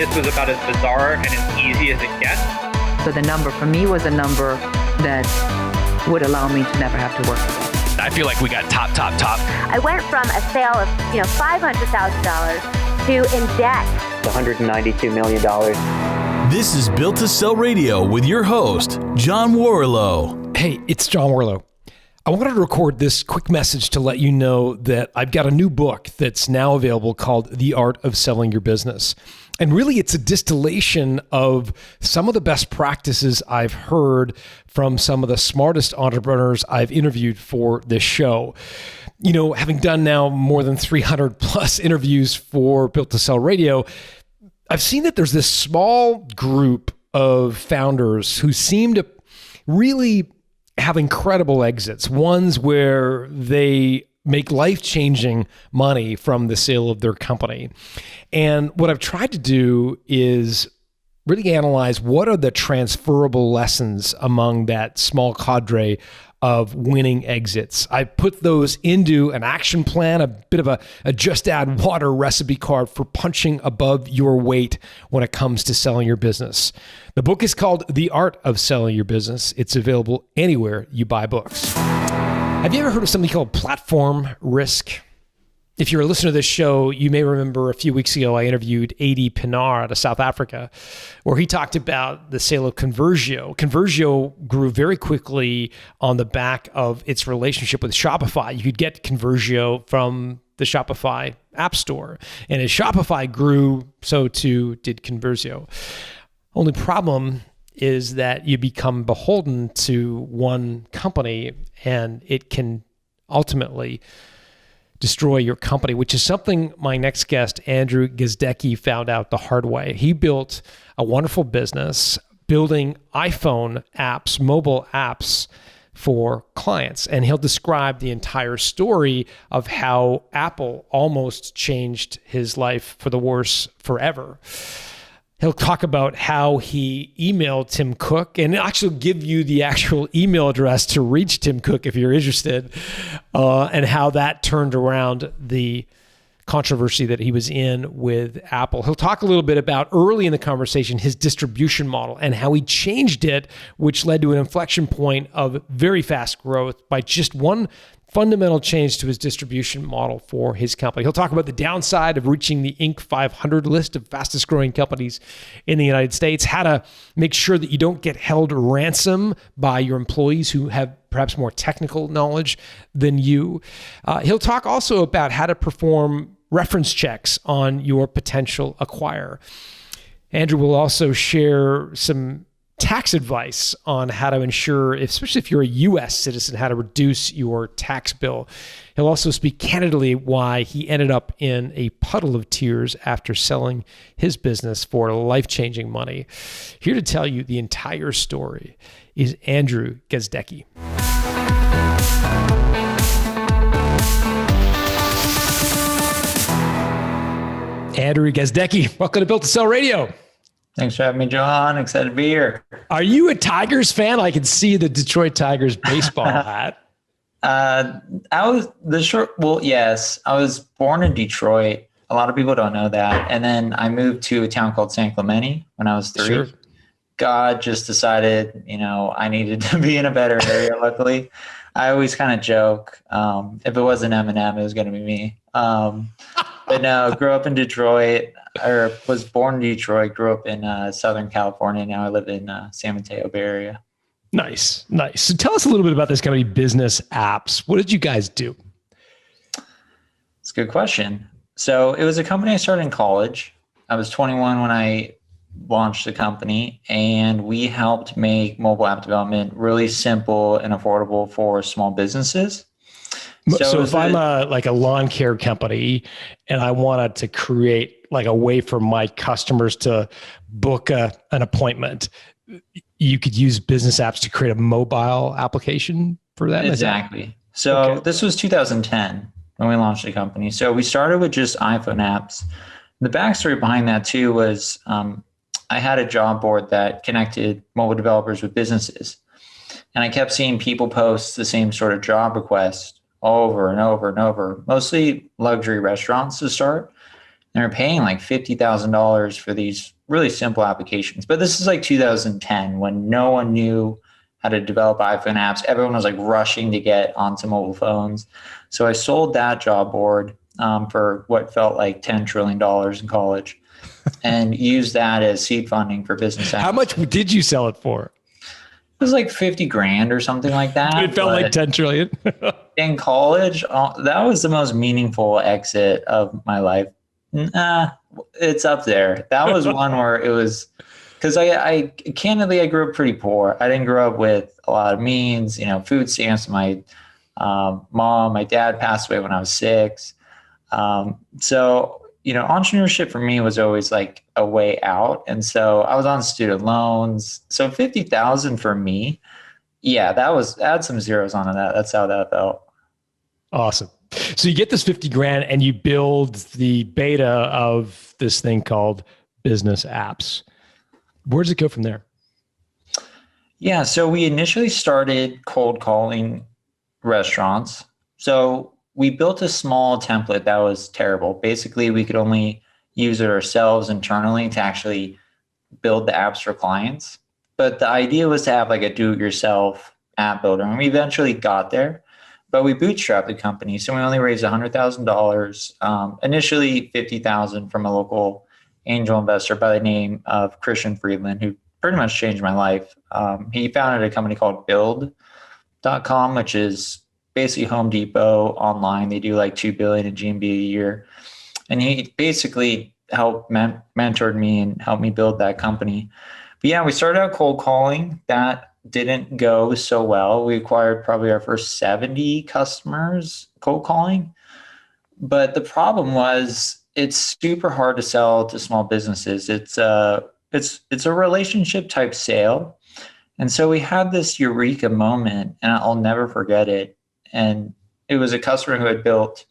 this was about as bizarre and as easy as it gets. So the number for me was a number that would allow me to never have to work again. I feel like we got top. I went from a sale of $500,000 to in debt. $192 million. This is Built to Sell Radio with your host, John Warrillow. Hey, it's John Warrillow. I wanted to record this quick message to let you know that I've got a new book that's now available called The Art of Selling Your Business. And really, it's a distillation of some of the best practices I've heard from some of the smartest entrepreneurs I've interviewed for this show. You know, having done now more than 300 plus interviews for Built to Sell Radio, I've seen that there's this small group of founders who seem to really have incredible exits, ones where they make life-changing money from the sale of their company. And what I've tried to do is really analyze what are the transferable lessons among that small cadre of winning exits. I put those into an action plan, a bit of a just add water recipe card for punching above your weight when it comes to selling your business. The book is called The Art of Selling Your Business. It's available anywhere you buy books. Have you ever heard of something called platform risk? If you're a listener to this show, you may remember a few weeks ago, I interviewed 𝙁𝙊𝙐𝙇𝙇 out of South Africa, where he talked about the sale of 𝙭𝙬𝙬. 𝙭𝙬𝙬 grew very quickly on the back of its relationship with Shopify. You could get 𝙭𝙬𝙬 from the Shopify app store. And as Shopify grew, so too did 𝙭𝙬𝙬. Only problem is that you become beholden to one company and it can ultimately destroy your company, which is something my next guest, Andrew Gazdecki, found out the hard way. He built a wonderful business building iPhone apps, mobile apps for clients. And he'll describe the entire story of how Apple almost changed his life for the worse forever. He'll talk about how he emailed Tim Cook and actually give you the actual email address to reach Tim Cook if you're interested, and how that turned around the controversy that he was in with Apple. He'll talk a little bit about early in the conversation, his distribution model and how he changed it, which led to an inflection point of very fast growth by just one fundamental change to his distribution model for his company. He'll talk about the downside of reaching the Inc. 500 list of fastest growing companies in the United States, how to make sure that you don't get held ransom by your employees who have perhaps more technical knowledge than you. He'll talk also about how to perform reference checks on your potential acquirer. Andrew will also share some tax advice on how to ensure, especially if you're a U.S. citizen, how to reduce your tax bill. He'll also speak candidly why he ended up in a puddle of tears after selling his business for life-changing money. Here to tell you the entire story is Andrew Gazdecki. Andrew Gazdecki, welcome to Built to Sell Radio. Thanks for having me, John. Excited to be here. Are you a Tigers fan? I can see the Detroit Tigers baseball hat. Yes. I was born in Detroit. A lot of people don't know that. And then I moved to a town called San Clemente when I was 3. Sure. God just decided, I needed to be in a better area, luckily. I always kind of joke, if it wasn't Eminem, it was going to be me. But no, grew up in Detroit, or was born in Detroit, grew up in Southern California. Now I live in San Mateo Bay Area. Nice. So tell us a little bit about this company, Bizness Apps. What did you guys do? It's a good question. So it was a company I started in college. I was 21 when I launched the company, and we helped make mobile app development really simple and affordable for small businesses. So if I'm a lawn care company and I wanted to create like a way for my customers to book an appointment, you could use Bizness Apps to create a mobile application for that? Exactly. So This was 2010 when we launched the company. So we started with just iPhone apps. The backstory behind that too was I had a job board that connected mobile developers with businesses. And I kept seeing people post the same sort of job request over and over and over, mostly luxury restaurants to start. They're paying like $50,000 for these really simple applications. But this is like 2010 when no one knew how to develop iPhone apps. Everyone was like rushing to get onto mobile phones. So I sold that job board for what felt like $10 trillion in college and used that as seed funding for business apps. How much did you sell it for? It was like 50 grand or something like that. It felt like 10 trillion. In college, that was the most meaningful exit of my life. It's up there. That was one where it was, because I candidly, I grew up pretty poor. I didn't grow up with a lot of means, food stamps. My my dad passed away when I was 6. So, entrepreneurship for me was always like a way out. And so I was on student loans. So 50,000 for me. Yeah, add some zeros onto that. That's how that felt. Awesome. So you get this 50 grand and you build the beta of this thing called Bizness Apps. Where does it go from there? Yeah. So we initially started cold calling restaurants. So we built a small template that was terrible. Basically, we could only use it ourselves internally to actually build the apps for clients. But the idea was to have like a do-it-yourself app builder. And we eventually got there, but we bootstrapped the company. So we only raised $100,000, initially $50,000 from a local angel investor by the name of Christian Friedland, who pretty much changed my life. He founded a company called Build.com, which is basically Home Depot online. They do like $2 billion in GMV a year. And he basically helped mentored me and helped me build that company. But yeah, we started out cold calling. That didn't go so well. We acquired probably our first 70 customers cold calling. But the problem was it's super hard to sell to small businesses. It's a relationship type sale. And so we had this eureka moment, and I'll never forget it. And it was a customer who had built,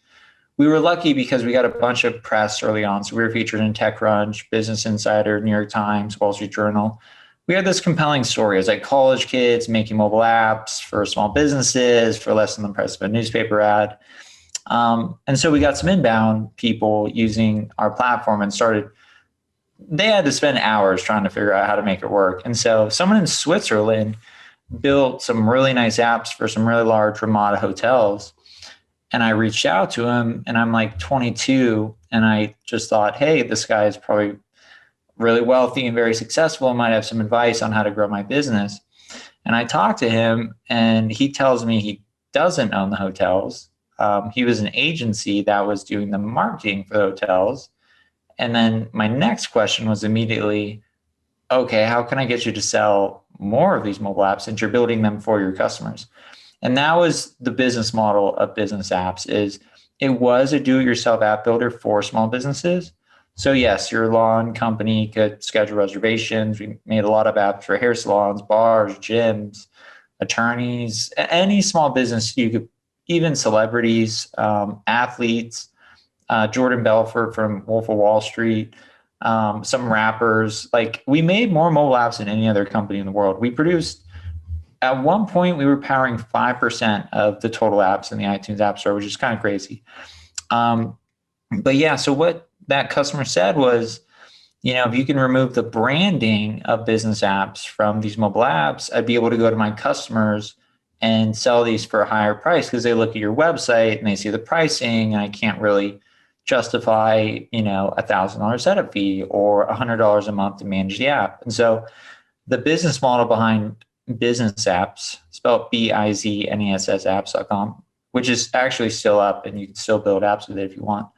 we were lucky because we got a bunch of press early on. So we were featured in TechCrunch, Business Insider, New York Times, Wall Street Journal. We had this compelling story. It was like college kids making mobile apps for small businesses for less than the price of a newspaper ad. And so we got some inbound people using our platform and they had to spend hours trying to figure out how to make it work. And so someone in Switzerland built some really nice apps for some really large Ramada hotels. And I reached out to him, and I'm like 22. And I just thought, hey, this guy is probably really wealthy and very successful. I might have some advice on how to grow my business. And I talked to him, and he tells me he doesn't own the hotels. He was an agency that was doing the marketing for the hotels. And then my next question was immediately, okay, how can I get you to sell more of these mobile apps since you're building them for your customers? And that was the business model of Bizness Apps. It was a do-it-yourself app builder for small businesses. So yes, your lawn company could schedule reservations. We made a lot of apps for hair salons, bars, gyms, attorneys, any small business you could, even celebrities, athletes, Jordan Belfort from Wolf of Wall Street, some rappers. Like, we made more mobile apps than any other company in the world. We produced, at one point, we were powering 5% of the total apps in the iTunes App Store, which is kind of crazy. But yeah, so what that customer said was, if you can remove the branding of Bizness Apps from these mobile apps, I'd be able to go to my customers and sell these for a higher price, because they look at your website and they see the pricing, and I can't really justify, $1,000 setup fee or $100 a month to manage the app. And so the business model behind Bizness Apps, spelled BIZNESS apps.com, which is actually still up, and you can still build apps with it if you want.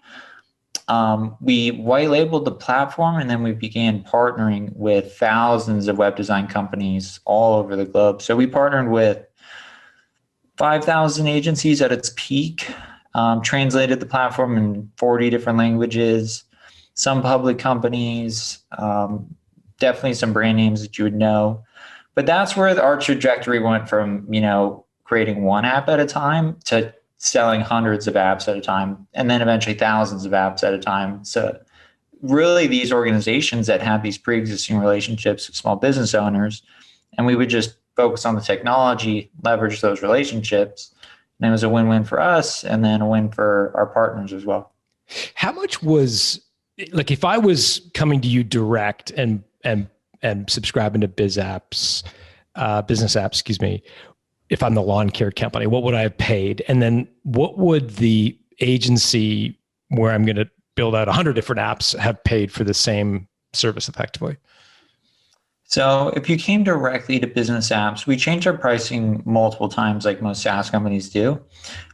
We white labeled the platform, and then we began partnering with thousands of web design companies all over the globe. So we partnered with 5,000 agencies at its peak, translated the platform in 40 different languages, some public companies, definitely some brand names that you would know. But that's where our trajectory went from, creating one app at a time to selling hundreds of apps at a time, and then eventually thousands of apps at a time. So really, these organizations that had these pre-existing relationships with small business owners, and we would just focus on the technology, leverage those relationships. And it was a win-win for us, and then a win for our partners as well. How much was like if I was coming to you direct and subscribing to Bizness Apps, excuse me, if I'm the lawn care company, what would I have paid? And then what would the agency where I'm going to build out 100 different apps have paid for the same service effectively? So if you came directly to Bizness Apps, we changed our pricing multiple times like most SaaS companies do.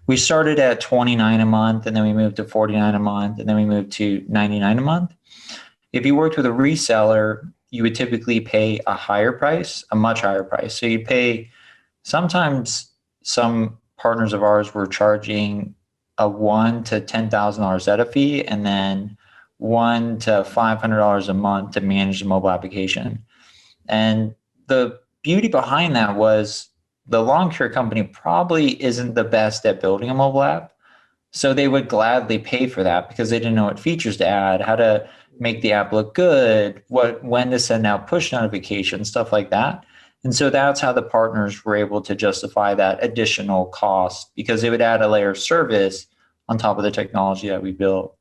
We started at $29 a month, and then we moved to $49 a month, and then we moved to $99 a month. If you worked with a reseller, you would typically pay a higher price, a much higher price. So you'd pay, sometimes some partners of ours were charging a $1,000 to $10,000 setup fee, and then $100 to $500 a month to manage the mobile application. And the beauty behind that was the lawn care company probably isn't the best at building a mobile app. So they would gladly pay for that because they didn't know what features to add, how to make the app look good, when to send out push notifications, stuff like that. And so that's how the partners were able to justify that additional cost, because they would add a layer of service on top of the technology that we built.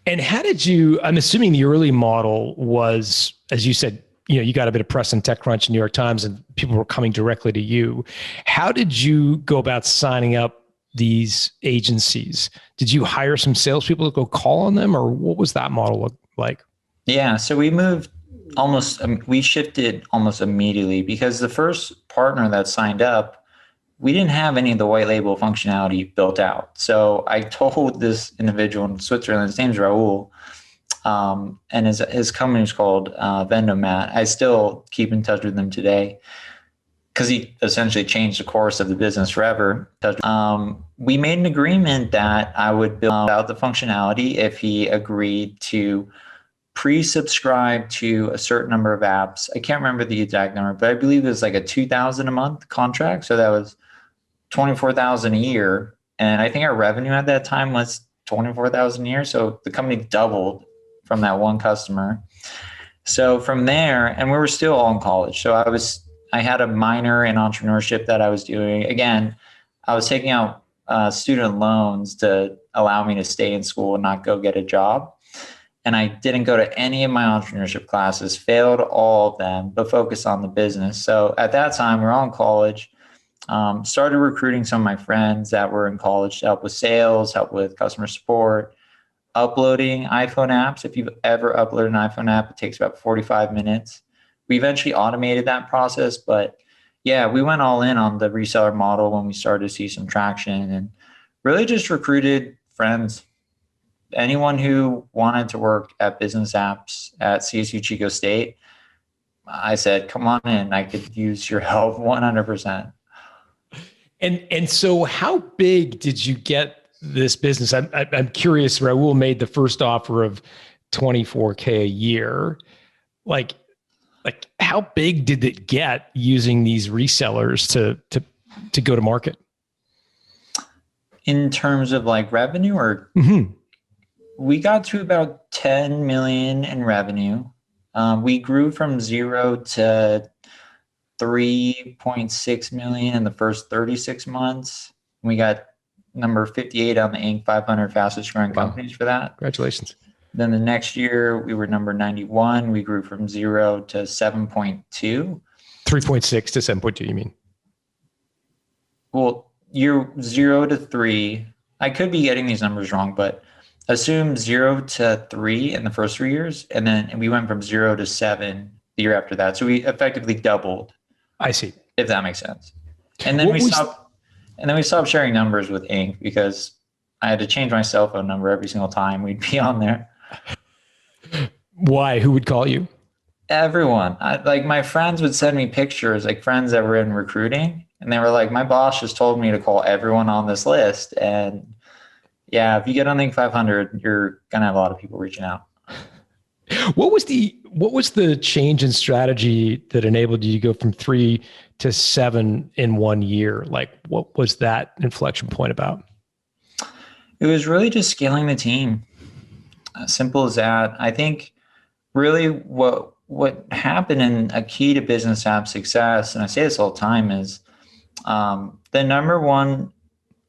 And how did you, I'm assuming the early model was, as you said, you got a bit of press in TechCrunch and New York Times, and people were coming directly to you. How did you go about signing up these agencies? Did you hire some salespeople to go call on them, or what was that model look like? Yeah, so we shifted almost immediately, because the first partner that signed up, we didn't have any of the white label functionality built out. So I told this individual in Switzerland, his name's Raul, and his company is called Vendomat. I still keep in touch with him today because he essentially changed the course of the business forever. We made an agreement that I would build out the functionality if he agreed to pre-subscribe to a certain number of apps. I can't remember the exact number, but I believe it was like a $2,000 a month contract. So that was $24,000 a year. And I think our revenue at that time was $24,000 a year. So the company doubled from that one customer. So from there, and we were still all in college. So I had a minor in entrepreneurship that I was doing. Again, I was taking out student loans to allow me to stay in school and not go get a job. And I didn't go to any of my entrepreneurship classes, failed all of them, but focused on the business. So at that time, we were all in college, started recruiting some of my friends that were in college to help with sales, help with customer support, uploading iPhone apps. If you've ever uploaded an iPhone app, it takes about 45 minutes. We eventually automated that process, but yeah, we went all in on the reseller model when we started to see some traction, and really just recruited friends. Anyone who wanted to work at Bizness Apps at CSU Chico State, I said, come on in, I could use your help 100%. And so how big did you get this business? I'm curious. Raul made the first offer of $24K a year. Like how big did it get using these resellers to go to market? In terms of like revenue, or we got to about 10 million in revenue. We grew from 0 to 3.6 million in the first 36 months. We got number 58 on the Inc. 500 fastest growing companies for that. Congratulations. Then the next year we were number 91. We grew from 0 to 7.2. 3.6 to 7.2, you mean? Well, year 0 to 3. I could be getting these numbers wrong, but assume 0 to 3 in the first 3 years. And then we went from 0 to 7 the year after that. So we effectively doubled. I see. If that makes sense. And then we stopped sharing numbers with Inc. because I had to change my cell phone number every single time we'd be on there. Why? Who would call you? Everyone. Like my friends would send me pictures, like friends that were in recruiting, and they were like, my boss just told me to call everyone on this list. And yeah, if you get on the Inc. 500, you're going to have a lot of people reaching out. What was the change in strategy that enabled you to go from 3 to 7 in 1 year? Like, what was that inflection point about? It was really just scaling the team. Simple as that. I think really what happened, and a key to Bizness App success, and I say this all the time, is the number one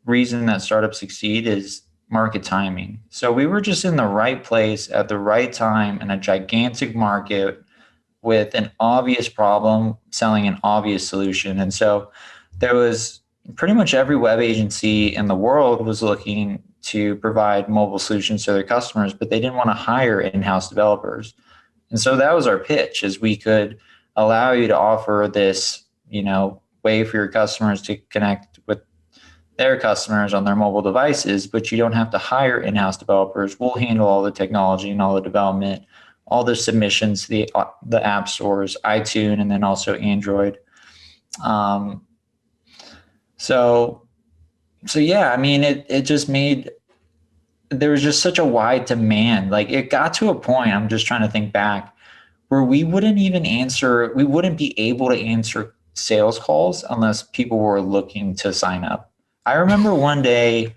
reason that startups succeed is market timing. So we were just in the right place at the right time in a gigantic market with an obvious problem, selling an obvious solution. And so there was pretty much every web agency in the world was looking to provide mobile solutions to their customers, but they didn't want to hire in-house developers. And so that was our pitch, is we could allow you to offer this, way for your customers to connect with their customers on their mobile devices, but you don't have to hire in-house developers. We'll handle all the technology and all the development, all the submissions to the app stores, iTunes, and then also Android. So yeah, I mean, it just made, there was just such a wide demand. Like, it got to a point, I'm just trying to think back, where we wouldn't be able to answer sales calls unless people were looking to sign up. I remember one day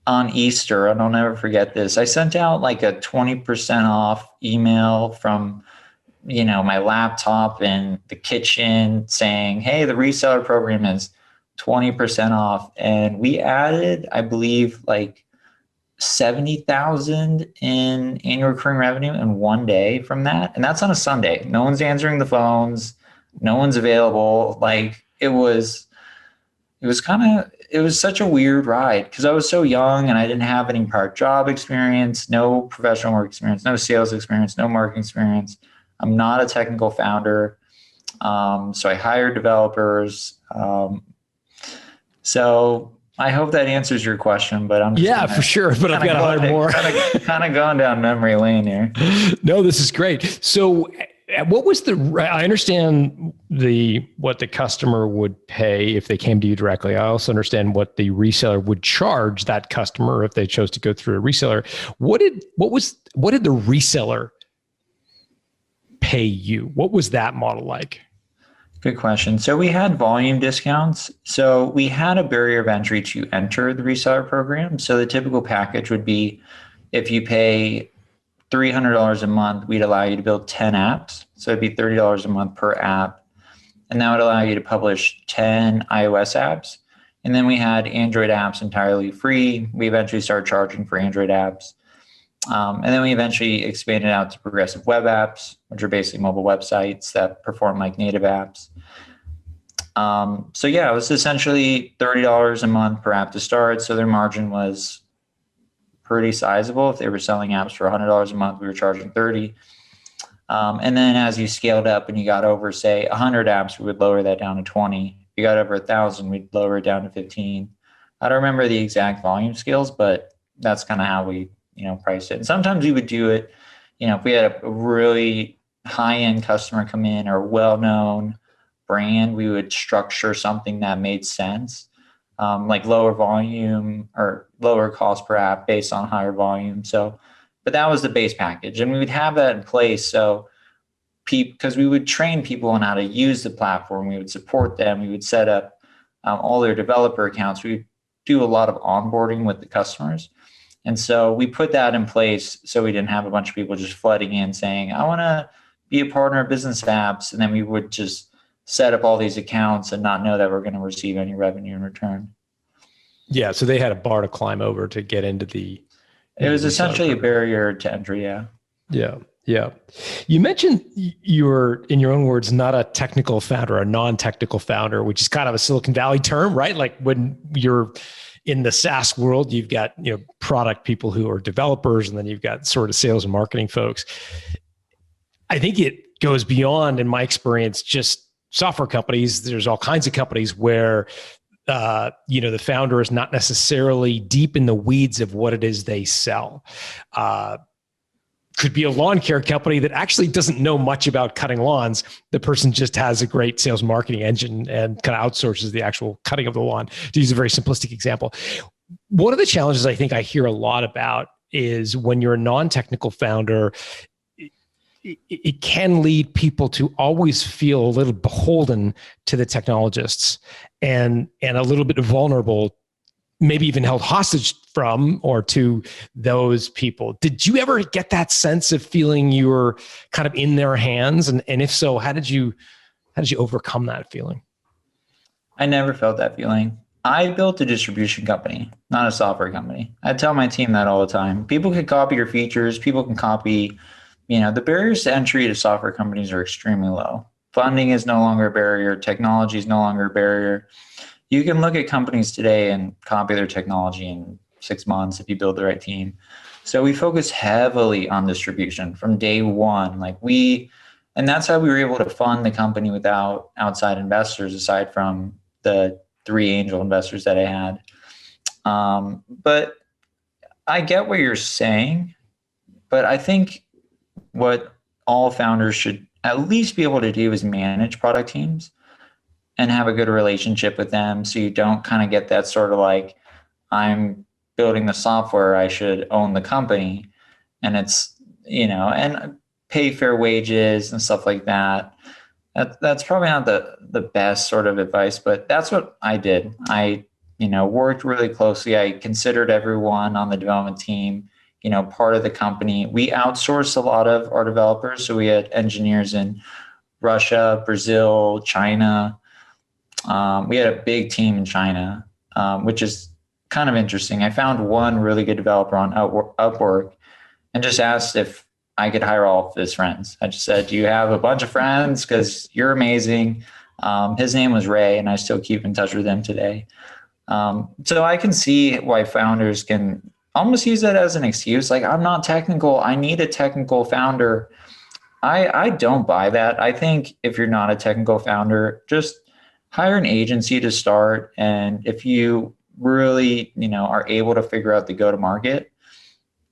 on Easter, and I'll never forget this, I sent out like a 20% off email from, my laptop in the kitchen saying, hey, the reseller program is 20% off. And we added, I believe, like 70,000 in annual recurring revenue in one day from that. And that's on a Sunday. No one's answering the phones. No one's available. Like, it was such a weird ride because I was so young and I didn't have any prior job experience, no professional work experience, no sales experience, no marketing experience. I'm not a technical founder. So I hired developers. So I hope that answers your question, but I'm just for sure. But I've got to hire more. kind of going down memory lane here. No, this is great. So what was I understand what the customer would pay if they came to you directly. I also understand what the reseller would charge that customer if they chose to go through a reseller. What did the reseller pay you? What was that model like? Good question. So we had volume discounts. So we had a barrier of entry to enter the reseller program. So the typical package would be, if you pay $300 a month, we'd allow you to build 10 apps. So it'd be $30 a month per app. And that would allow you to publish 10 iOS apps. And then we had Android apps entirely free. We eventually started charging for Android apps. And then we eventually expanded out to progressive web apps, which are basically mobile websites that perform like native apps. So yeah, it was essentially $30 a month per app to start. So their margin was pretty sizable. If they were selling apps for $100 a month, we were charging $30. And then as you scaled up and you got over, say, 100 apps, we would lower that down to 20. If you got over 1,000, we'd lower it down to 15. I don't remember the exact volume scales, but that's kind of how we priced it. And sometimes we would do it, if we had a really high-end customer come in or well-known brand, we would structure something that made sense, like lower volume or lower cost per app based on higher volume. So, but that was the base package. And we would have that in place. So because we would train people on how to use the platform, we would support them, we would set up all their developer accounts. We would do a lot of onboarding with the customers. And so we put that in place so we didn't have a bunch of people just flooding in saying, I want to be a partner of Bizness Apps. And then we would just set up all these accounts and not know that we're going to receive any revenue in return. Yeah. So they had a bar to climb over to get into the... It was essentially a barrier to entry. Yeah. Yeah. Yeah. You mentioned you're, in your own words, not a technical founder, a non-technical founder, which is kind of a Silicon Valley term, right? Like when you're in the SaaS world, you've got, product people who are developers, and then you've got sort of sales and marketing folks. I think it goes beyond, in my experience, just software companies. There's all kinds of companies where, the founder is not necessarily deep in the weeds of what it is they sell. Could be a lawn care company that actually doesn't know much about cutting lawns. The person just has a great sales marketing engine and kind of outsources the actual cutting of the lawn, to use a very simplistic example. One of the challenges I think I hear a lot about is when you're a non-technical founder, it can lead people to always feel a little beholden to the technologists and a little bit vulnerable, maybe even held hostage from or to those people. Did you ever get that sense of feeling you were kind of in their hands? And if so, how did you overcome that feeling? I never felt that feeling. I built a distribution company, not a software company. I tell my team that all the time. People can copy your features. People can copy, the barriers to entry to software companies are extremely low. Funding is no longer a barrier. Technology is no longer a barrier. You can look at companies today and copy their technology in 6 months if you build the right team. So we focus heavily on distribution from day one. And that's how we were able to fund the company without outside investors, aside from the 3 angel investors that I had. But I get what you're saying, but I think what all founders should at least be able to do is manage product teams and have a good relationship with them, so you don't kind of get that sort of like, I'm building the software, I should own the company. And it's, and pay fair wages and stuff like that. That's probably not the best sort of advice, but that's what I did. I, worked really closely. I considered everyone on the development team, part of the company. We outsourced a lot of our developers. So we had engineers in Russia, Brazil, China. We had a big team in China, which is kind of interesting. I found one really good developer on Upwork and just asked if I could hire all of his friends. I just said, do you have a bunch of friends? Because you're amazing. His name was Ray, and I still keep in touch with him today. So I can see why founders can almost use that as an excuse. Like, I'm not technical. I need a technical founder. I don't buy that. I think if you're not a technical founder, just hire an agency to start. And if you really, are able to figure out the go-to-market,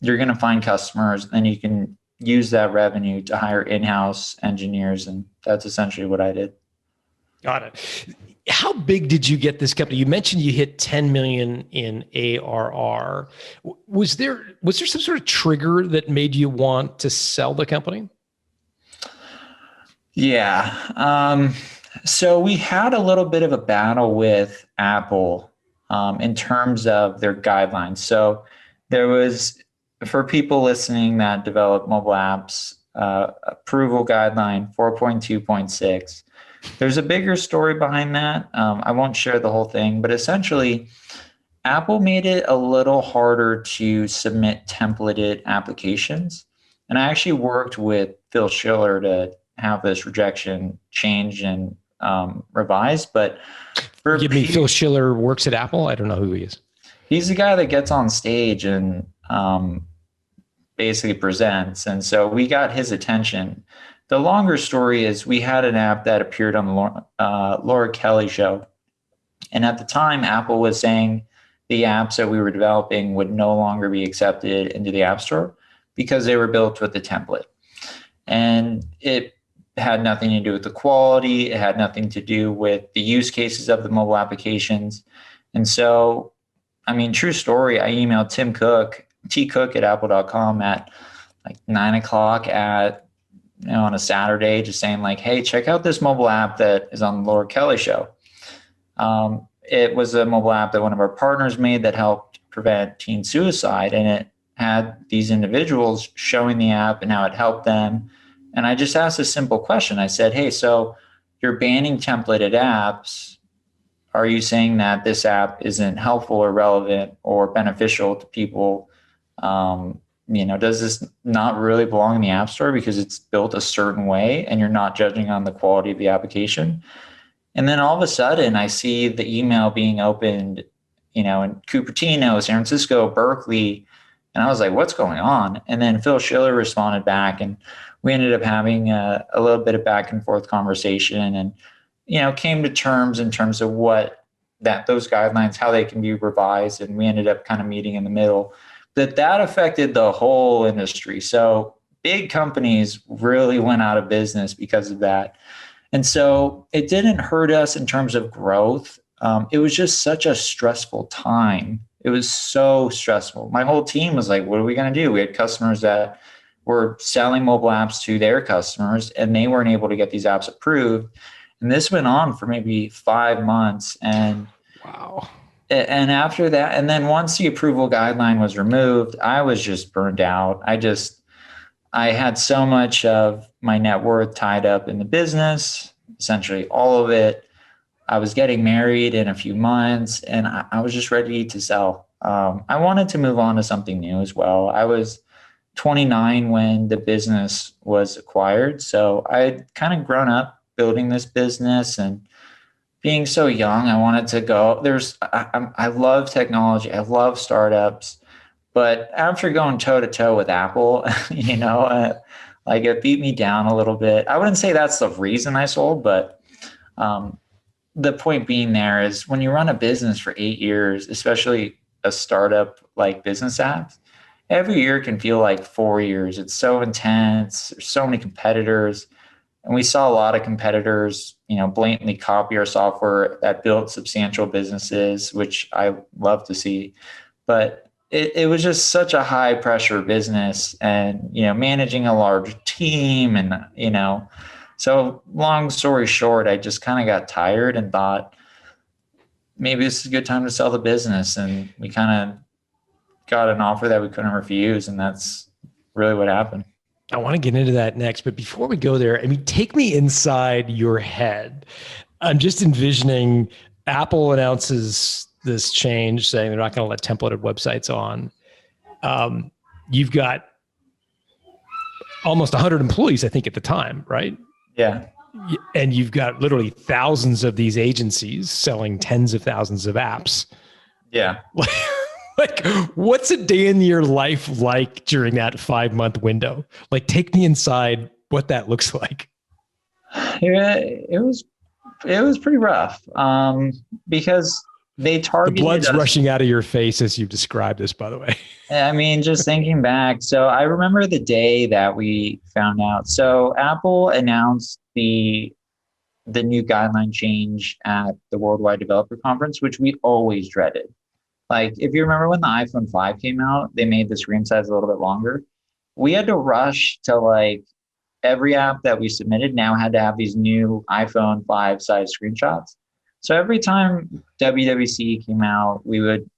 you're going to find customers, and you can use that revenue to hire in-house engineers. And that's essentially what I did. Got it. How big did you get this company? You mentioned you hit 10 million in ARR. Was there some sort of trigger that made you want to sell the company? Yeah. So we had a little bit of a battle with Apple in terms of their guidelines. So there was, for people listening that develop mobile apps, approval guideline 4.2.6. There's a bigger story behind that. I won't share the whole thing, but essentially, Apple made it a little harder to submit templated applications. And I actually worked with Phil Schiller to have this rejection changed and revised. But Give me, Phil Schiller works at Apple? I don't know who he is. He's the guy that gets on stage and basically presents. And so we got his attention. The longer story is we had an app that appeared on the Laura Kelly show. And at the time, Apple was saying the apps that we were developing would no longer be accepted into the App Store because they were built with the template. And it had nothing to do with the quality. It had nothing to do with the use cases of the mobile applications. And so, true story, I emailed Tim Cook, tcook at apple.com at like 9:00 on a Saturday, just saying like, hey, check out this mobile app that is on the Laura Kelly show. It was a mobile app that one of our partners made that helped prevent teen suicide. And it had these individuals showing the app and how it helped them. And I just asked a simple question. I said, hey, so you're banning templated apps. Are you saying that this app isn't helpful or relevant or beneficial to people? Does this not really belong in the App Store because it's built a certain way and you're not judging on the quality of the application? And then all of a sudden I see the email being opened, in Cupertino, San Francisco, Berkeley. And I was like, what's going on? And then Phil Schiller responded back, and we ended up having a little bit of back and forth conversation and, came to terms in terms of what those guidelines, how they can be revised. And we ended up kind of meeting in the middle. That affected the whole industry. So big companies really went out of business because of that. And so it didn't hurt us in terms of growth. It was just such a stressful time. It was so stressful. My whole team was like, what are we going to do? We had customers that were selling mobile apps to their customers, and they weren't able to get these apps approved. And this went on for maybe 5 months. And wow. And after that, and then once the approval guideline was removed, I was just burned out. I had so much of my net worth tied up in the business, essentially all of it. I was getting married in a few months, and I was just ready to sell. I wanted to move on to something new as well. I was 29 when the business was acquired. So I had kind of grown up building this business, and being so young, I wanted to go. I love technology. I love startups. But after going toe to toe with Apple, like it beat me down a little bit. I wouldn't say that's the reason I sold, but the point being there is when you run a business for 8 years, especially a startup like Bizness Apps, every year can feel like 4 years. It's so intense. There's so many competitors. And we saw a lot of competitors, blatantly copy our software that built substantial businesses, which I love to see. But it was just such a high pressure business, and, managing a large team, and, so long story short, I just kind of got tired and thought maybe this is a good time to sell the business. And we kind of got an offer that we couldn't refuse. And that's really what happened. I want to get into that next, but before we go there, take me inside your head. I'm just envisioning Apple announces this change, saying they're not going to let templated websites on. You've got almost 100 employees, I think, at the time, right? Yeah. And you've got literally thousands of these agencies selling tens of thousands of apps. Yeah. Like, what's a day in your life like during that 5-month window? Like, take me inside what that looks like. It was pretty rough, because they targeted the blood's us. rushing out of your face as you describe this, by the way. I mean, just thinking back. So I remember the day that we found out. So Apple announced the new guideline change at the Worldwide Developer Conference, which we always dreaded. Like, if you remember when the iPhone 5 came out, they made the screen size a little bit longer. We had to rush to, like, every app that we submitted now had to have these new iPhone 5 size screenshots. So every time WWC came out, we would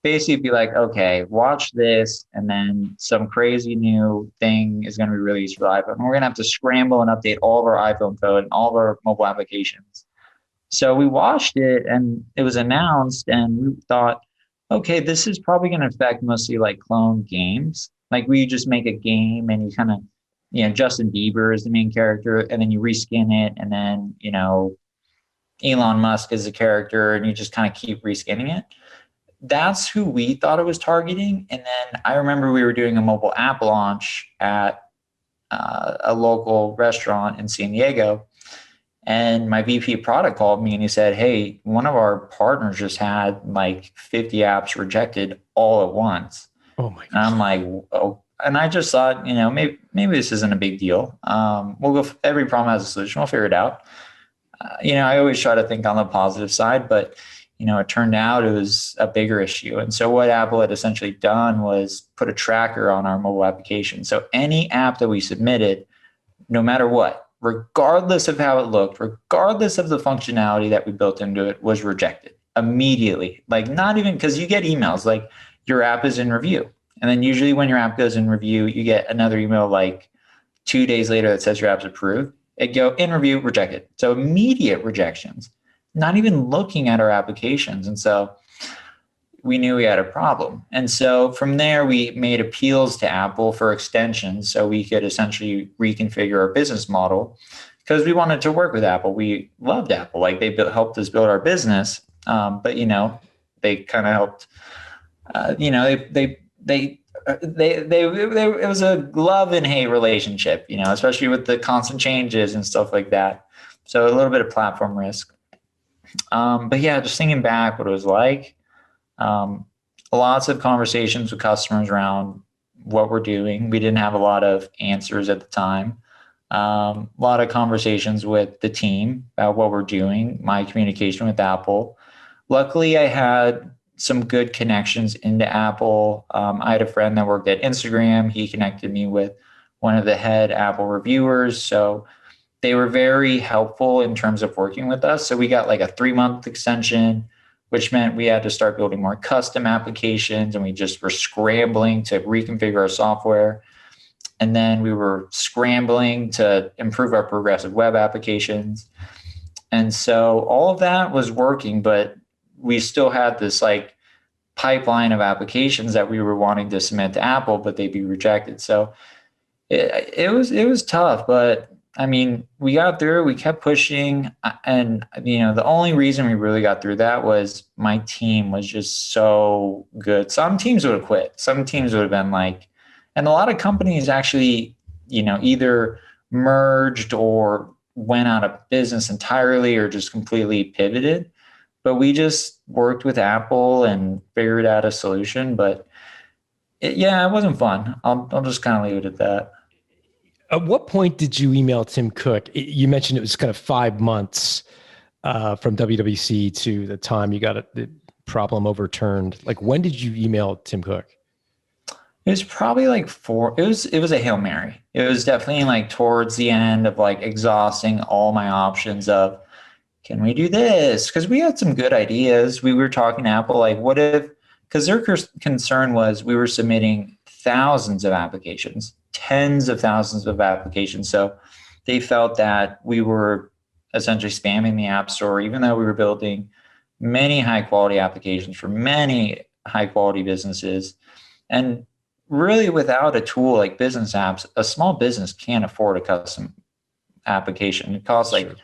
basically be like, okay, watch this, and then some crazy new thing is going to be released for the iPhone. And we're going to have to scramble and update all of our iPhone code and all of our mobile applications. So we watched it, and it was announced, and we thought, okay, this is probably going to affect mostly like clone games. Like, we just make a game and you kind of, Justin Bieber is the main character, and then you reskin it, and then, Elon Musk is a character, and you just kind of keep reskinning it. That's who we thought it was targeting. And then I remember we were doing a mobile app launch at a local restaurant in San Diego. And my VP of product called me and he said, hey, one of our partners just had like 50 apps rejected all at once. Oh my God. And I'm like, oh, and I just thought, maybe this isn't a big deal. We'll go, every problem has a solution. We'll figure it out. I always try to think on the positive side, but it turned out it was a bigger issue. And so what Apple had essentially done was put a tracker on our mobile application. So any app that we submitted, no matter what, regardless of how it looked, regardless of the functionality that we built into it, was rejected immediately. Like, not even, because you get emails like your app is in review. And then usually when your app goes in review, you get another email like 2 days later that says your app's approved. It go in review, rejected. So immediate rejections, not even looking at our applications. And so we knew we had a problem. And so from there, we made appeals to Apple for extensions so we could essentially reconfigure our business model, because we wanted to work with Apple. We loved Apple. Like, they helped us build our business. But, they kind of helped, it was a love and hate relationship, especially with the constant changes and stuff like that. So a little bit of platform risk. But yeah, just thinking back what it was like, lots of conversations with customers around what we're doing. We didn't have a lot of answers at the time. A lot of conversations with the team about what we're doing, my communication with Apple. Luckily, I had some good connections into Apple. I had a friend that worked at Instagram. He connected me with one of the head Apple reviewers. So they were very helpful in terms of working with us. So we got like a 3-month extension, which meant we had to start building more custom applications, and we just were scrambling to reconfigure our software. And then we were scrambling to improve our progressive web applications. And so all of that was working, but we still had this like pipeline of applications that we were wanting to submit to Apple, but they'd be rejected. So it was tough, but I mean, we got through, we kept pushing. And, the only reason we really got through that was my team was just so good. Some teams would have quit. Some teams would have been like, and a lot of companies actually, either merged or went out of business entirely or just completely pivoted. But we just worked with Apple and figured out a solution. But it wasn't fun. I'll just kind of leave it at that. At what point did you email Tim Cook? You mentioned it was kind of 5 months from WWC to the time you got the problem overturned. Like, when did you email Tim Cook? It was probably like it was a Hail Mary. It was definitely like towards the end of like exhausting all my options of, can we do this? Because we had some good ideas. We were talking to Apple, like, what if, because their concern was we were submitting thousands of applications, tens of thousands of applications. So they felt that we were essentially spamming the App Store, even though we were building many high quality applications for many high quality businesses. And really, without a tool like Bizness Apps, a small business can't afford a custom application. It costs like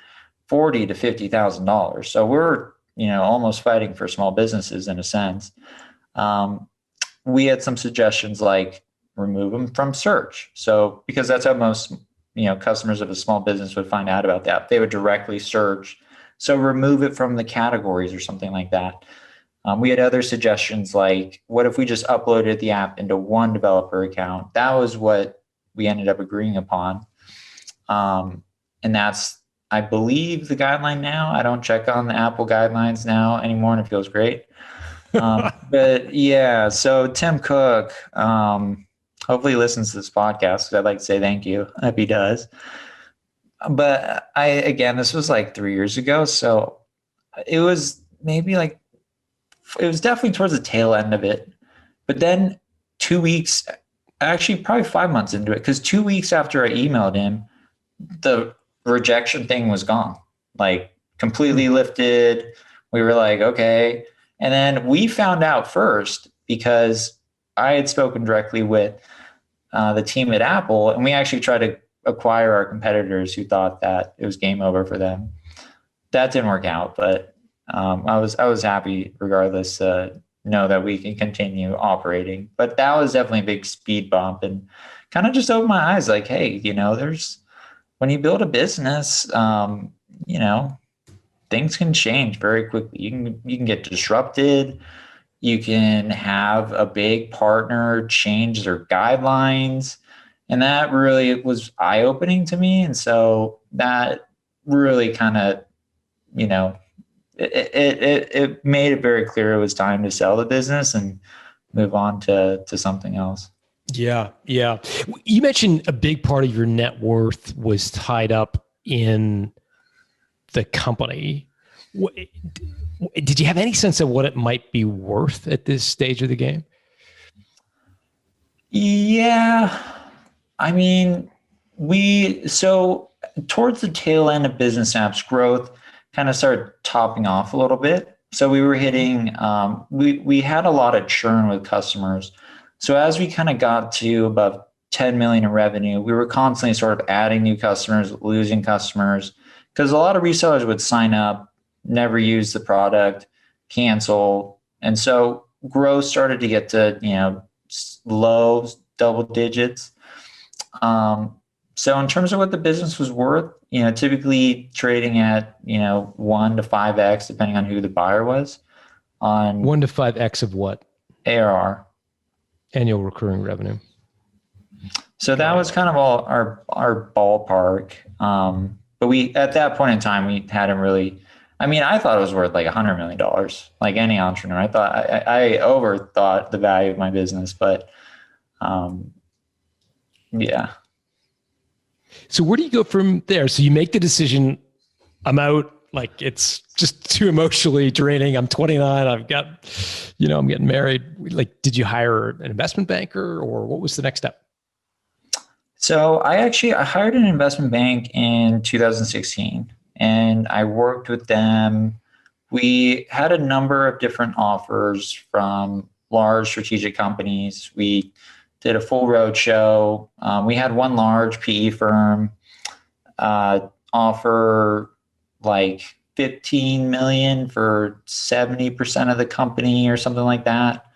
$40,000 to $50,000. So we're, almost fighting for small businesses in a sense. We had some suggestions like remove them from search. So because that's how most, customers of a small business would find out about that. They would directly search. So remove it from the categories or something like that. We had other suggestions like, what if we just uploaded the app into one developer account? That was what we ended up agreeing upon. And that's, I believe, the guideline now. I don't check on the Apple guidelines now anymore, and it feels great. But yeah, so Tim Cook, hopefully he listens to this podcast, because I'd like to say thank you if he does. But this was like 3 years ago. So it was maybe like, it was definitely towards the tail end of it. But then 2 weeks, actually probably 5 months into it, because 2 weeks after I emailed him, the rejection thing was gone, like completely lifted. We were like, okay. And then we found out first because I had spoken directly with the team at Apple, and we actually tried to acquire our competitors who thought that it was game over for them. That didn't work out, but I was happy regardless to know that we can continue operating. But that was definitely a big speed bump and kind of just opened my eyes like, hey, there's, when you build a business, things can change very quickly. You can get disrupted. You can have a big partner change their guidelines. And that really was eye-opening to me. And so that really kind of, it made it very clear it was time to sell the business and move on to something else. Yeah. Yeah. You mentioned a big part of your net worth was tied up in the company. Did you have any sense of what it might be worth at this stage of the game? Yeah. I mean, so towards the tail end of Bizness Apps growth kind of started topping off a little bit. So we were hitting, we had a lot of churn with customers. So as we kind of got to above 10 million in revenue, we were constantly sort of adding new customers, losing customers, because a lot of resellers would sign up, never use the product, cancel. And so growth started to get to, low double digits. So in terms of what the business was worth, typically trading at, 1 to 5x, depending on who the buyer was. On 1 to 5x of what? ARR. Annual recurring revenue. So that was kind of all our ballpark. But we, at that point in time, we hadn't really, I thought it was worth like $100 million, like any entrepreneur. I overthought the value of my business, but yeah. So where do you go from there? So you make the decision, I'm out, like it's just too emotionally draining. I'm 29. I've got, I'm getting married. Like, did you hire an investment banker or what was the next step? So I hired an investment bank in 2016. and I worked with them. We had a number of different offers from large strategic companies. We did a full roadshow. We had one large PE firm offer like 15 million for 70% of the company or something like that.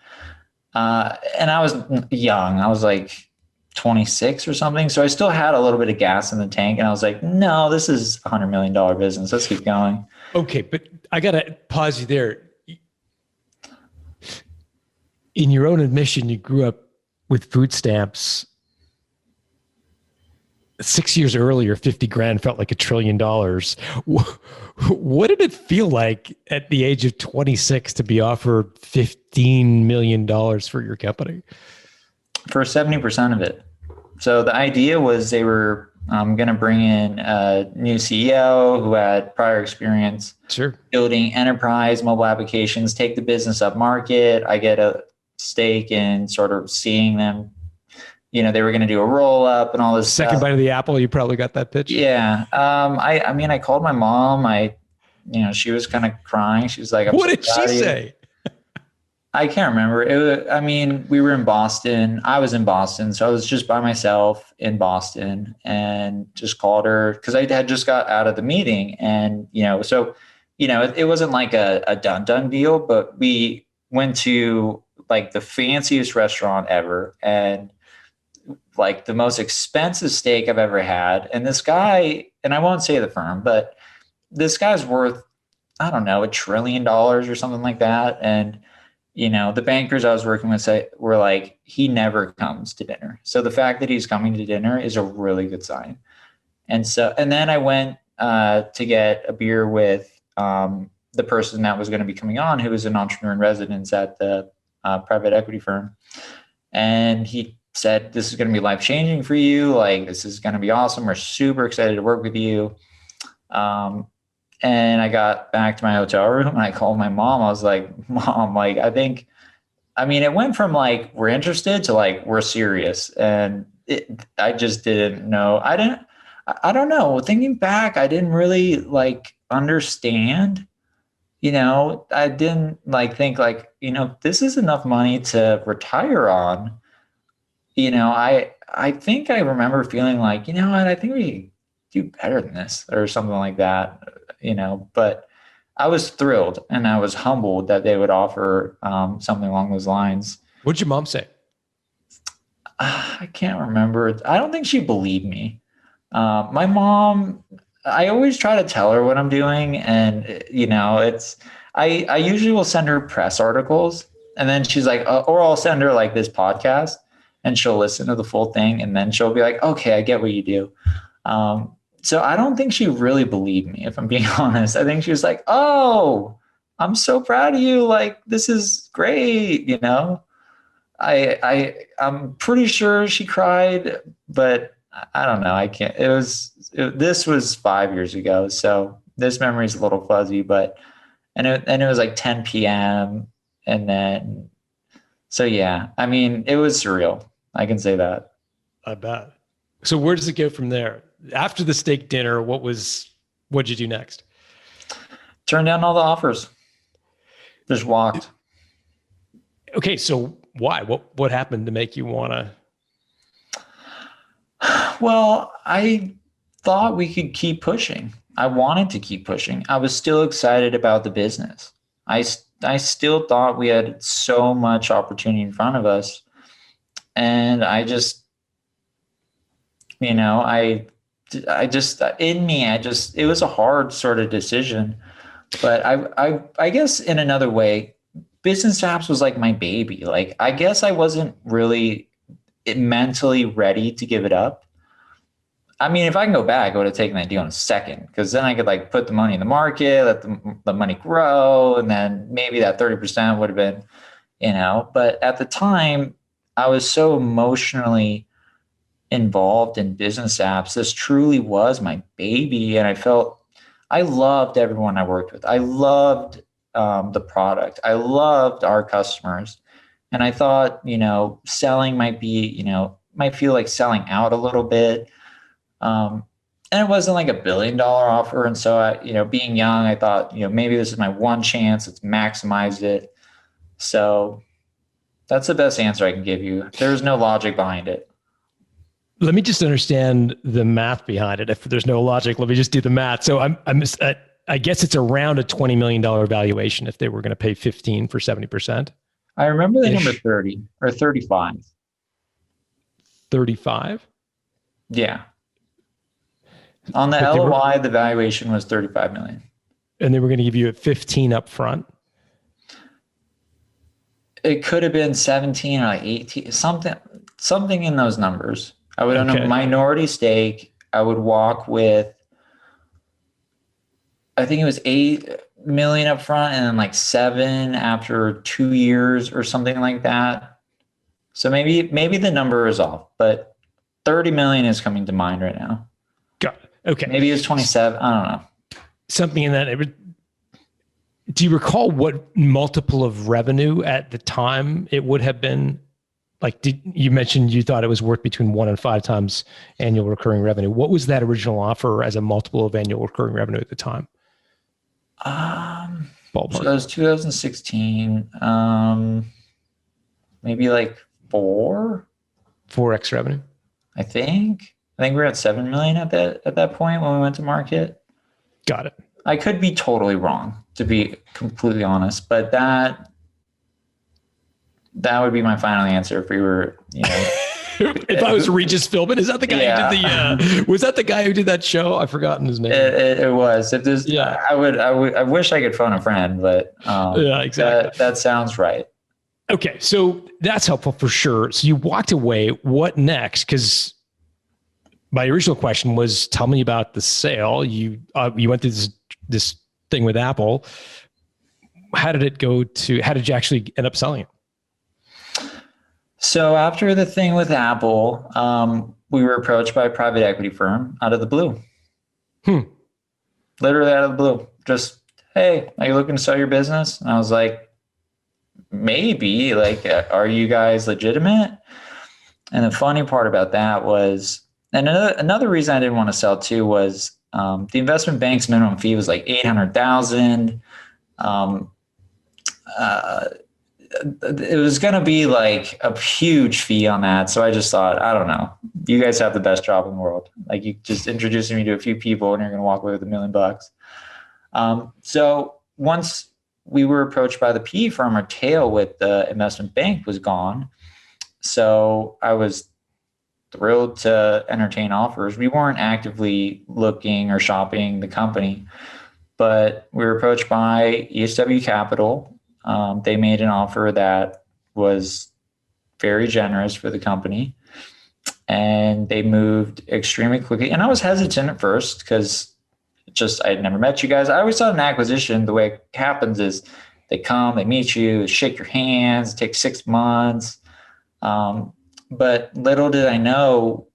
And I was young. I was like 26 or something. So I still had a little bit of gas in the tank. And I was like, no, this is $100 million business. Let's keep going. Okay, but I got to pause you there. In your own admission, you grew up with food stamps. 6 years earlier, 50 grand felt like $1 trillion. What did it feel like at the age of 26 to be offered $15 million for your company? For 70% of it. So the idea was they were going to bring in a new CEO who had prior experience building enterprise mobile applications, take the business up market. I get a stake in sort of seeing them. You know, they were going to do a roll up and all this Second bite of the apple. You probably got that pitch. Yeah. I mean, I called my mom. She was kind of crying. She was like, what did she say? I can't remember. We were in Boston. I was in Boston. So I was just by myself in Boston and just called her because I had just got out of the meeting. And, it wasn't like a done deal, but we went to like the fanciest restaurant ever and like the most expensive steak I've ever had. And this guy, and I won't say the firm, but this guy's worth, I don't know, $1 trillion or something like that. And, the bankers I was working with were like, he never comes to dinner. So the fact that he's coming to dinner is a really good sign. And then I went to get a beer with the person that was going to be coming on, who was an entrepreneur in residence at the private equity firm. And he said, this is going to be life-changing for you. Like, this is going to be awesome. We're super excited to work with you. And I got back to my hotel room and I called my mom. I was like, Mom, like, it went from like, we're interested to like, we're serious. And I just didn't know. I don't know. Thinking back, I didn't really like understand, I didn't like think like, this is enough money to retire on. I think I remember feeling like, what, I think we do better than this or something like that, but I was thrilled and I was humbled that they would offer something along those lines. What'd your mom say? I can't remember. I don't think she believed me. My mom, I always try to tell her what I'm doing. And, I usually will send her press articles and then she's like, or I'll send her like this podcast and she'll listen to the full thing. And then she'll be like, okay, I get what you do. So I don't think she really believed me, if I'm being honest. I think she was like, oh, I'm so proud of you. Like, this is great. I'm pretty sure she cried, but I don't know. I can't, this was 5 years ago. So this memory is a little fuzzy, and it was like 10 PM. And then, so yeah, it was surreal. I can say that. I bet. So where does it go from there? After the steak dinner, what'd you do next? Turned down all the offers. Just walked. Okay. So why? What happened to make you want to? Well, I thought we could keep pushing. I wanted to keep pushing. I was still excited about the business. I still thought we had so much opportunity in front of us. And I just, it was a hard sort of decision, but I guess in another way, Bizness Apps was like my baby. Like, I guess I wasn't really mentally ready to give it up. If I can go back, I would have taken that deal in a second, because then I could like put the money in the market, let the money grow. And then maybe that 30% would have been, but at the time I was so emotionally involved in Bizness Apps. This truly was my baby. And I loved everyone I worked with. I loved the product. I loved our customers. And I thought, selling might be, might feel like selling out a little bit. And it wasn't like $1 billion offer. And so I, being young, I thought, maybe this is my one chance. Let's maximize it. So that's the best answer I can give you. There's no logic behind it. Let me just understand the math behind it. If there's no logic, let me just do the math. So I guess it's around a $20 million valuation if they were going to pay 15 for 70%. I remember the number 30 or 35. 35? Yeah. On the LOI, the valuation was 35 million. And they were going to give you a 15 up front. It could have been 17 or like 18, something in those numbers. I would own a minority stake. I would walk with, I think it was 8 million up front and then like 7 after 2 years or something like that. So maybe the number is off, but 30 million is coming to mind right now. Got it. Okay. Maybe it was 27. I don't know. Something in that. Do you recall what multiple of revenue at the time it would have been? Like, you mentioned you thought it was worth between 1 and 5 times annual recurring revenue. What was that original offer as a multiple of annual recurring revenue at the time? Ballpark. So that was 2016. Maybe like 4x revenue. I think we were at 7 million at that point when we went to market. Got it. I could be totally wrong, to be completely honest, but that would be my final answer if we were, If I was Regis Philbin, is that the guy who did was that the guy who did that show? I've forgotten his name. It was. If there's, I wish I could phone a friend, but yeah, exactly. That sounds right. Okay, so that's helpful for sure. So you walked away. What next? Because my original question was, tell me about the sale. You went through this thing with Apple. How did you actually end up selling it? So after the thing with Apple, we were approached by a private equity firm out of the blue. Literally out of the blue. Just, hey, are you looking to sell your business? And I was like, maybe. Like, are you guys legitimate? And the funny part about that was, and another reason I didn't want to sell too was the investment bank's minimum fee was like $800,000. It was going to be like a huge fee on that. So I just thought, I don't know, you guys have the best job in the world. Like, you just introducing me to a few people and you're going to walk away with $1 million. So once we were approached by the PE firm, our tail with the investment bank was gone. So I was thrilled to entertain offers. We weren't actively looking or shopping the company, but we were approached by 𝙁𝙊𝙇𝙊𝙀 Capital. They made an offer that was very generous for the company, and they moved extremely quickly. And I was hesitant at first because I had never met you guys. I always thought an acquisition, the way it happens is they come, they meet you, shake your hands, it takes 6 months. But little did I know,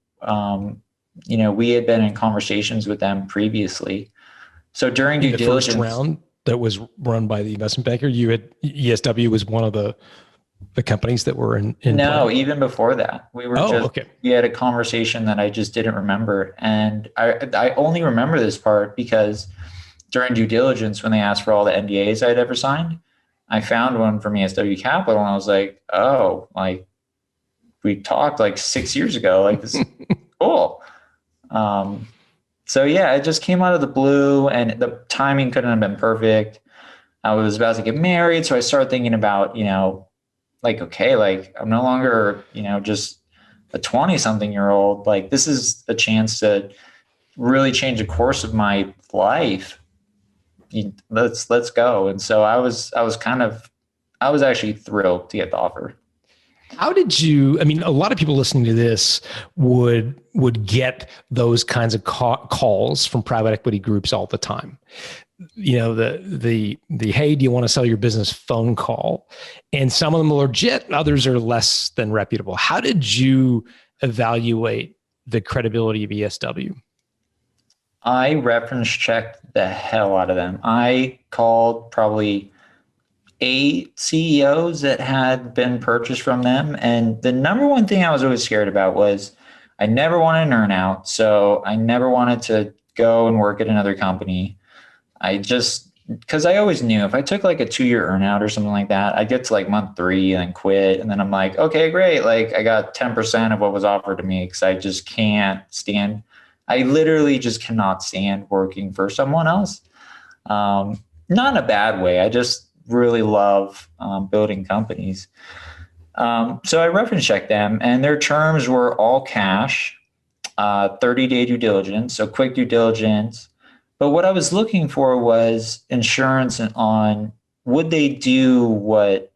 we had been in conversations with them previously. So during due diligence, first round that was run by the investment banker, 𝙁𝙊𝙇 was one of the companies that were in no, play. even before that, we had a conversation that I just didn't remember. And I only remember this part because during due diligence, when they asked for all the NDAs I'd ever signed, I found one from 𝙁𝙊𝙇 Capital, and I was like, oh, like, we talked like 6 years ago, like, this is cool. So yeah, it just came out of the blue, and the timing couldn't have been perfect. I was about to get married. So I started thinking about, like, okay, like, I'm no longer, just a 20-something-year-old. Like, this is a chance to really change the course of my life. Let's go. And so I was actually thrilled to get the offer. How did you, a lot of people listening to this would get those kinds of calls from private equity groups all the time. The hey, do you want to sell your business phone call? And some of them are legit, others are less than reputable. How did you evaluate the credibility of 𝙁𝙊𝙇? I reference checked the hell out of them. I called probably 8 CEOs that had been purchased from them. And the number one thing I was always scared about was I never wanted an earnout. So I never wanted to go and work at another company. Because I always knew if I took like a 2-year earnout or something like that, I'd get to like month 3 and then quit. And then I'm like, okay, great. Like I got 10% of what was offered to me because I just can't stand. I literally just cannot stand working for someone else. Not in a bad way. I just really love building companies. So I reference checked them, and their terms were all cash, 30-day due diligence, so quick due diligence. But what I was looking for was insurance on would they do what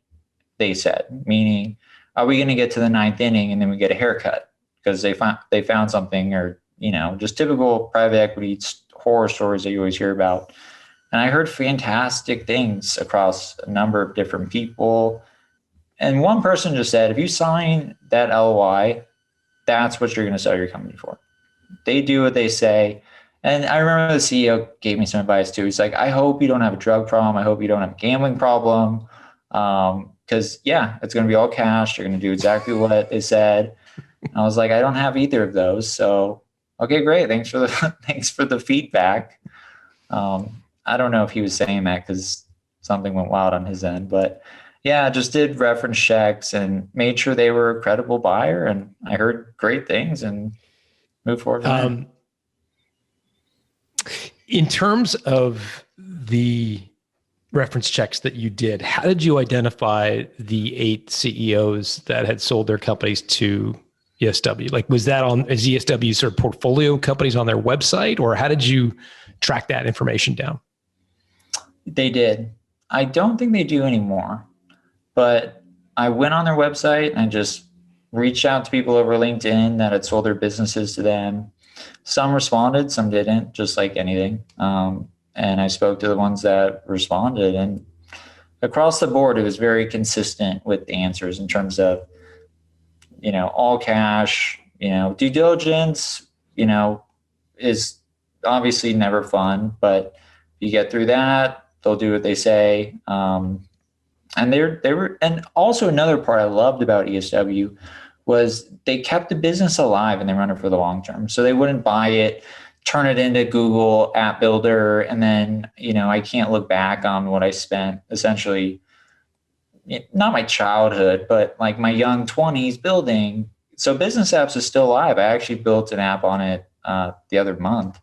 they said? Meaning, are we going to get to the 9th inning and then we get a haircut because they found something, or just typical private equity horror stories that you always hear about. And I heard fantastic things across a number of different people. And one person just said, if you sign that LOI, that's what you're going to sell your company for. They do what they say. And I remember the CEO gave me some advice too. He's like, I hope you don't have a drug problem. I hope you don't have a gambling problem. Because it's going to be all cash. You're going to do exactly what they said. And I was like, I don't have either of those. So, okay, great. Thanks for the feedback. I don't know if he was saying that because something went wild on his end, but yeah, just did reference checks and made sure they were a credible buyer. And I heard great things and moved forward. In terms of the reference checks that you did, how did you identify the 8 CEOs that had sold their companies to ESW? Like, was that on is ESW sort of portfolio companies on their website, or how did you track that information down? They did. I don't think they do anymore, but I went on their website and just reached out to people over LinkedIn that had sold their businesses to them. Some responded, some didn't, just like anything. And I spoke to the ones that responded, and across the board, it was very consistent with the answers in terms of, all cash, due diligence, is obviously never fun, but you get through that, they'll do what they say. And and also another part I loved about ESW was they kept the business alive and they run it for the long term. So they wouldn't buy it, turn it into Google app builder, and then, I can't look back on what I spent essentially, not my childhood, but like my young 20s building. So Bizness Apps is still alive. I actually built an app on it the other month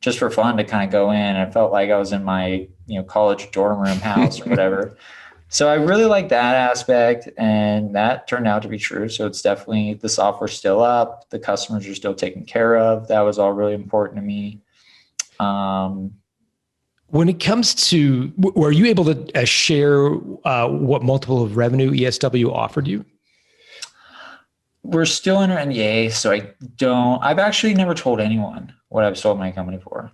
just for fun to kind of go in. I felt like I was in my college dorm room house or whatever. So I really like that aspect, and that turned out to be true. So it's definitely, the software's still up. The customers are still taken care of. That was all really important to me. When it comes to, were you able to share what multiple of revenue ESW offered you? We're still under NDA, so I've actually never told anyone what I've sold my company for.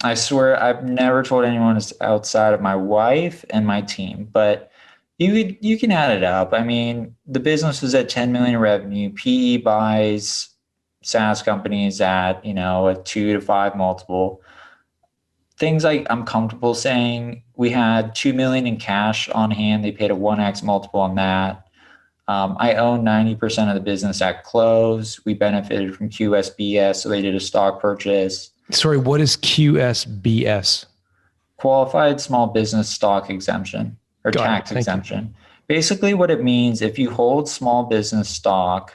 I swear I've never told anyone outside of my wife and my team, but you can add it up. I mean, the business was at 10 million in revenue. PE buys SaaS companies at, a 2 to 5 multiple. Things like, I'm comfortable saying we had 2 million in cash on hand. They paid a 1x multiple on that. I own 90% of the business at close. We benefited from QSBS, so they did a stock purchase. Sorry, what is QSBS? Qualified Small Business Stock Exemption, or tax exemption. Basically what it means, if you hold small business stock,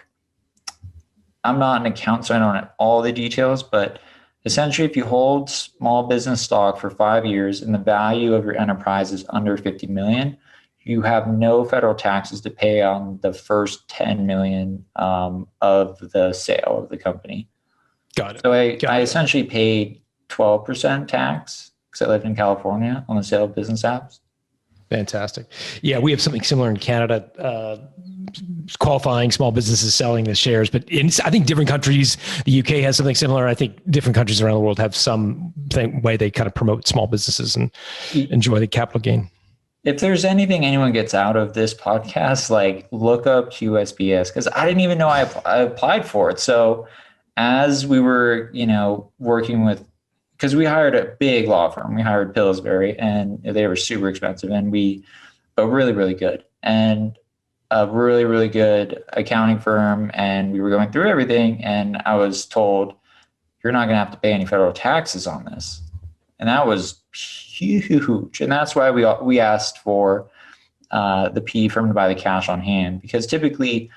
I'm not an accountant, so I don't have all the details, but essentially if you hold small business stock for 5 years and the value of your enterprise is under 50 million, you have no federal taxes to pay on the first 10 million of the sale of the company. Got it. So I essentially paid 12% tax because I lived in California on the sale of Bizness Apps. Fantastic. Yeah, we have something similar in Canada, qualifying small businesses selling the shares. But I think different countries, the UK has something similar. I think different countries around the world have some way they kind of promote small businesses and enjoy the capital gain. If there's anything anyone gets out of this podcast, like look up QSBS, because I didn't even know I applied for it. So as we were, working with, because we hired a big law firm, we hired Pillsbury, and they were super expensive, but really, really good. And a really, really good accounting firm, and we were going through everything, and I was told, you're not going to have to pay any federal taxes on this. And that was huge. And that's why we asked for the PE firm to buy the cash on hand, because typically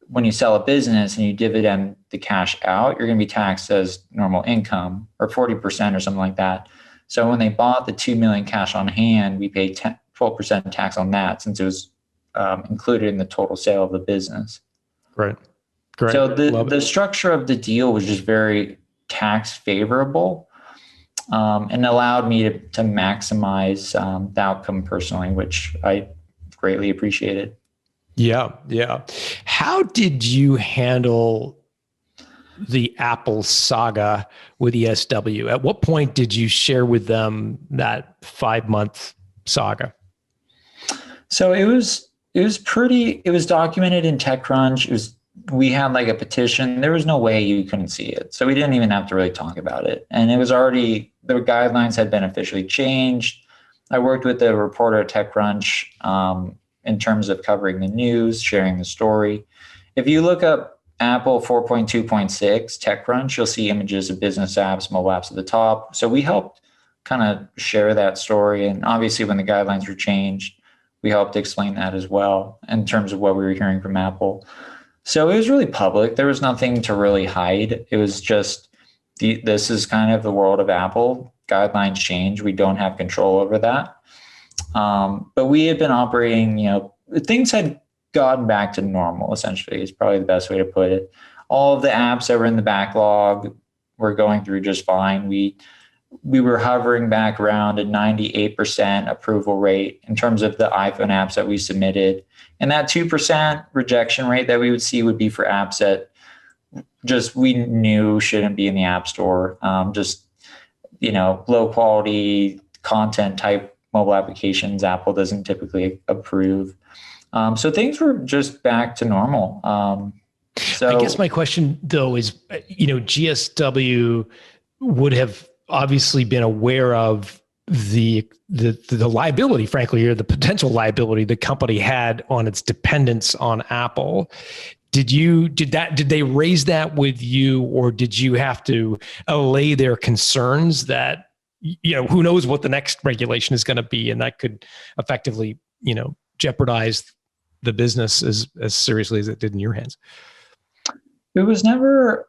when you sell a business and you dividend the cash out, you're going to be taxed as normal income, or 40% or something like that. So when they bought the $2 million cash on hand, we paid 12% tax on that, since it was included in the total sale of the business. Great. So the structure of the deal was just very tax favorable, and allowed me to maximize the outcome personally, which I greatly appreciated. Yeah. How did you handle the Apple saga with ESW? At what point did you share with them that 5-month saga? So it was documented in TechCrunch. We had like a petition. There was no way you couldn't see it. So we didn't even have to really talk about it. And it was already, the guidelines had been officially changed. I worked with the reporter at TechCrunch in terms of covering the news, sharing the story. If you look up Apple 4.2.6 TechCrunch, you'll see images of business apps, mobile apps at the top. So we helped kind of share that story. And obviously when the guidelines were changed, we helped explain that as well in terms of what we were hearing from Apple. So it was really public. There was nothing to really hide. It was just, this is kind of the world of Apple. Guidelines change. We don't have control over that. But we had been operating, things had gotten back to normal, essentially, is probably the best way to put it. All of the apps that were in the backlog were going through just fine. We were hovering back around a 98% approval rate in terms of the iPhone apps that we submitted. And that 2% rejection rate that we would see would be for apps that just we knew shouldn't be in the App Store. Low quality content type mobile applications Apple doesn't typically approve. So things were just back to normal. So I guess my question though is, GSW would have obviously been aware of the liability, frankly, or the potential liability the company had on its dependence on Apple. Did they raise that with you, or did you have to allay their concerns that, who knows what the next regulation is going to be, and that could effectively, jeopardize the business as seriously as it did in your hands? It was never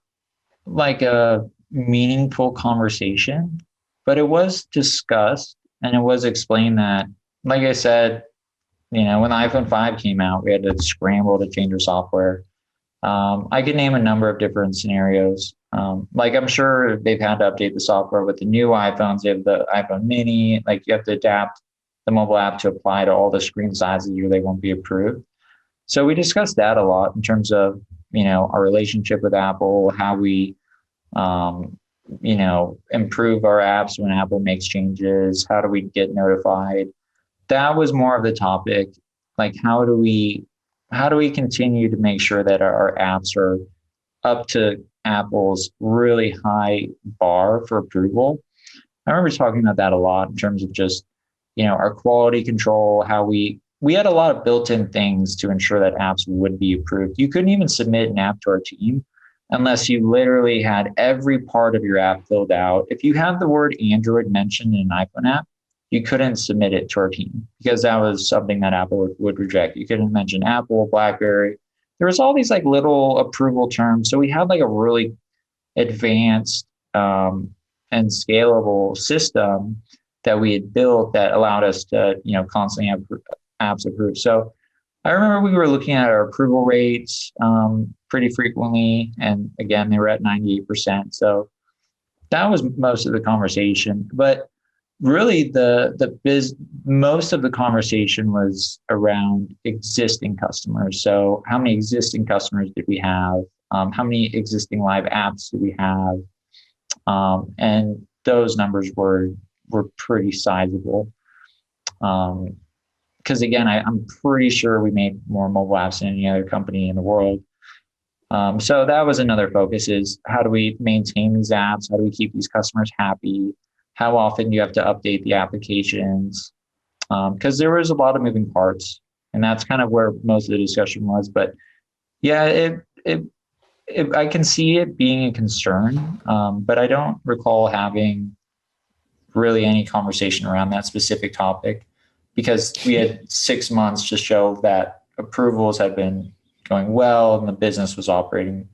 like a meaningful conversation, but it was discussed, and it was explained that, like I said, when the iPhone 5 came out, we had to scramble to change our software. I could name a number of different scenarios. Like I'm sure they've had to update the software with the new iPhones. They have the iPhone mini, like you have to adapt the mobile app to apply to all the screen sizes or they won't be approved. So we discussed that a lot in terms of, our relationship with Apple, how we, improve our apps when Apple makes changes. How do we get notified? That was more of the topic. Like, how do we continue to make sure that our apps are up to Apple's really high bar for approval? I remember talking about that a lot in terms of just, our quality control, how we had a lot of built-in things to ensure that apps would be approved. You couldn't even submit an app to our team unless you literally had every part of your app filled out. If you had the word Android mentioned in an iPhone app, you couldn't submit it to our team because that was something that Apple would reject. You couldn't mention Apple, BlackBerry. There was all these like little approval terms. So we had like a really advanced and scalable system that we had built that allowed us to, constantly have apps approved. So I remember we were looking at our approval rates pretty frequently. And again, they were at 98%. So that was most of the conversation. But really most of the conversation was around existing customers. So how many existing customers did we have? How many existing live apps did we have? And those numbers were pretty sizable. Because again, I'm pretty sure we made more mobile apps than any other company in the world. So that was another focus, is how do we maintain these apps? How do we keep these customers happy? How often do you have to update the applications? Because there was a lot of moving parts. And that's kind of where most of the discussion was. But yeah, I can see it being a concern, but I don't recall having really any conversation around that specific topic, because we had 6 months to show that approvals had been going well and the business was operating.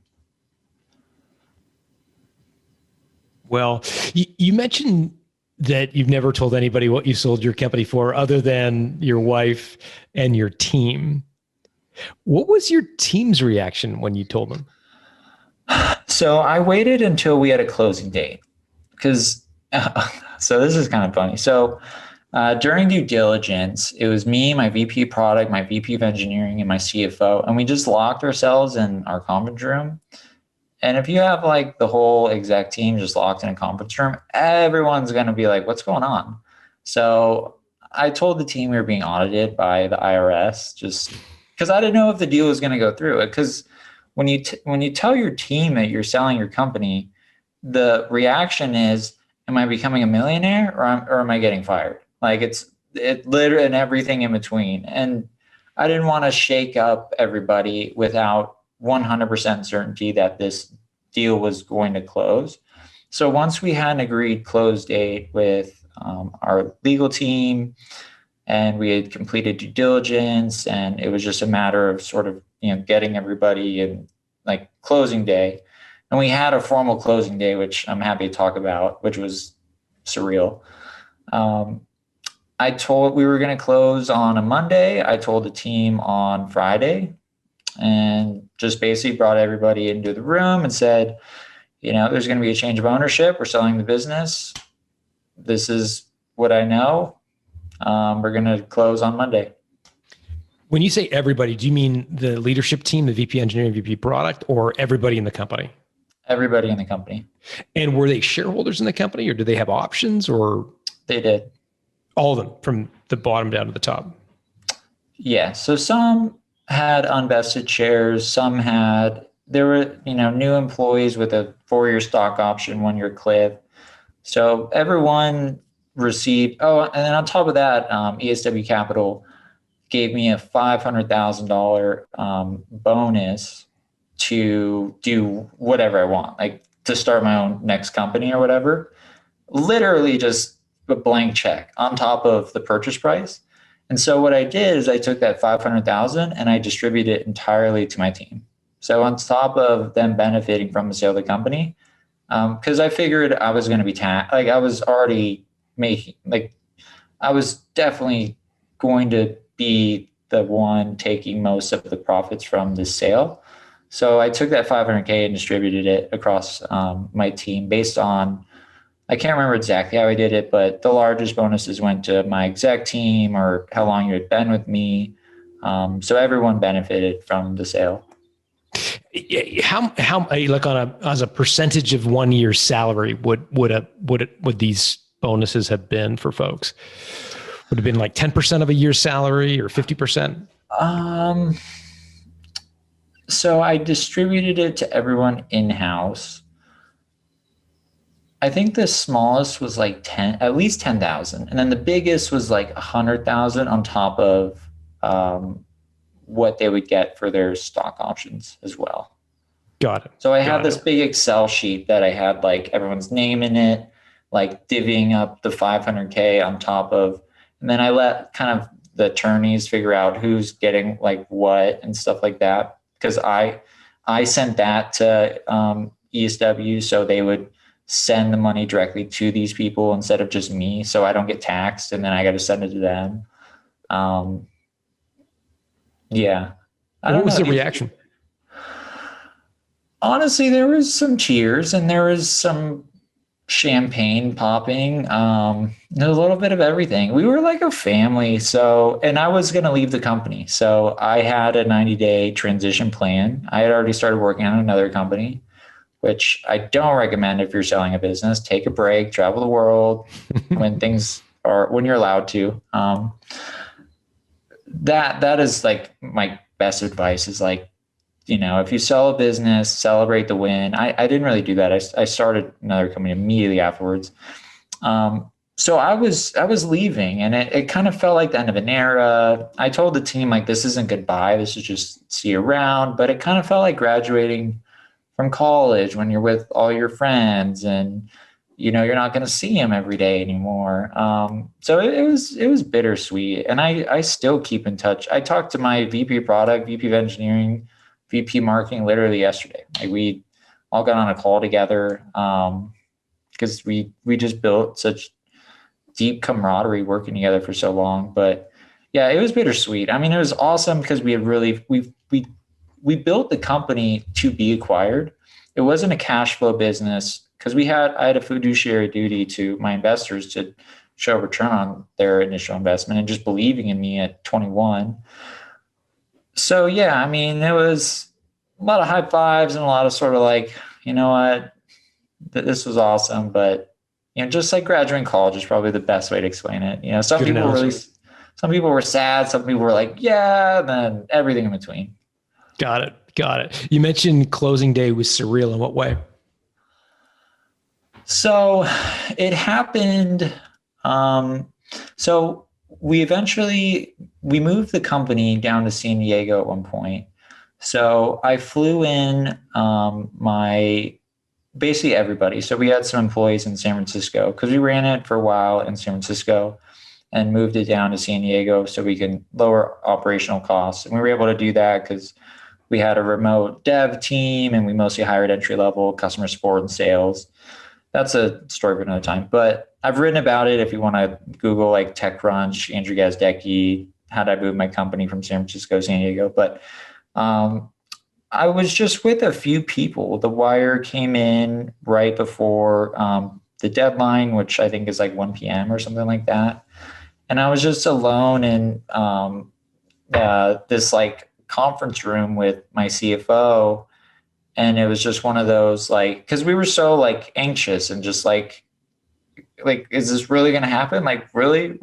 Well, you mentioned that you've never told anybody what you sold your company for other than your wife and your team. What was your team's reaction when you told them? So I waited until we had a closing date, because so this is kind of funny. So during due diligence, it was me, my VP of product, my VP of engineering, and my CFO, and we just locked ourselves in our conference room. And if you have like the whole exec team just locked in a conference room, everyone's going to be like, what's going on? So I told the team we were being audited by the IRS, just because I didn't know if the deal was going to go through. Because when you tell your team that you're selling your company, the reaction is, am I becoming a millionaire or am I getting fired? Like it literally, and everything in between. And I didn't want to shake up everybody without 100% certainty that this deal was going to close. So once we had an agreed close date with our legal team, and we had completed due diligence, and it was just a matter of sort of, getting everybody in like closing day. And we had a formal closing day, which I'm happy to talk about, which was surreal. I told we were going to close on a Monday. I told the team on Friday, and just basically brought everybody into the room and said, there's going to be a change of ownership. We're selling the business. This is what I know. We're going to close on Monday. When you say everybody, do you mean the leadership team, the VP engineering, VP product, or everybody in the company? Everybody in the company. And were they shareholders in the company, or do they have options, or? They did. All of them, from the bottom down to the top? Yeah. So some had unvested shares. There were, new employees with a 4-year stock option, 1-year cliff. So everyone received, and then on top of that, ESW Capital gave me a $500,000 bonus to do whatever I want, like to start my own next company or whatever. Literally just a blank check on top of the purchase price. And so what I did is I took that $500,000 and I distributed it entirely to my team. So on top of them benefiting from the sale of the company, because I figured I was going to be taxed, like I was already making, like I was definitely going to be the one taking most of the profits from the sale. So I took that $500K and distributed it across my team based on, I can't remember exactly how I did it, but the largest bonuses went to my exec team or how long you had been with me. So everyone benefited from the sale. How like as a percentage of 1 year's salary would these bonuses have been for folks? Would it have been like 10% of a year's salary or 50%? So I distributed it to everyone in-house. I think the smallest was like at least 10,000. And then the biggest was like 100,000 on top of what they would get for their stock options as well. Got it. So I had this big Excel sheet that I had like everyone's name in it, like divvying up the 500K on top of, and then I let kind of the attorneys figure out who's getting like what and stuff like that. Because I sent that to ESW, so they would send the money directly to these people instead of just me, so I don't get taxed, and then I got to send it to them. Yeah. What was the reaction? Honestly, there was some cheers and there was some champagne popping. There's a little bit of everything. We were like a family. And I was going to leave the company. So I had a 90-day transition plan. I had already started working on another company, which I don't recommend if you're selling a business. Take a break, travel the world when you're allowed to. That is like my best advice is like, if you sell a business, celebrate the win. I didn't really do that. I started another company immediately afterwards. So I was leaving, and it kind of felt like the end of an era. I told the team, like, this isn't goodbye. This is just see you around. But it kind of felt like graduating from college when you're with all your friends and, you're not going to see them every day anymore. So it was bittersweet. And I still keep in touch. I talked to my VP product, VP of engineering, VP marketing literally yesterday. Like, we all got on a call together because we just built such deep camaraderie working together for so long. But yeah, it was bittersweet. I mean, it was awesome because we built the company to be acquired. It wasn't a cash flow business because I had a fiduciary duty to my investors to show return on their initial investment and just believing in me at 21. So yeah, I mean, it was a lot of high fives and a lot of sort of like, you know what, this was awesome, but just like graduating college is probably the best way to explain it. Some people were sad, some people were like, yeah, and then everything in between. Got it. You mentioned closing day was surreal. In what way? So it happened. So we moved the company down to San Diego at one point. So I flew in basically everybody. So we had some employees in San Francisco because we ran it for a while in San Francisco and moved it down to San Diego so we can lower operational costs. And we were able to do that because we had a remote dev team and we mostly hired entry-level customer support and sales. That's a story for another time. But I've written about it if you want to Google like TechCrunch, Andrew Gazdecki, how did I move my company from San Francisco to San Diego. But I was just with a few people. The wire came in right before the deadline, which I think is like 1 p.m. or something like that. And I was just alone in this like conference room with my CFO. And it was just one of those like, because we were so like anxious and just like, is this really going to happen? Like, really?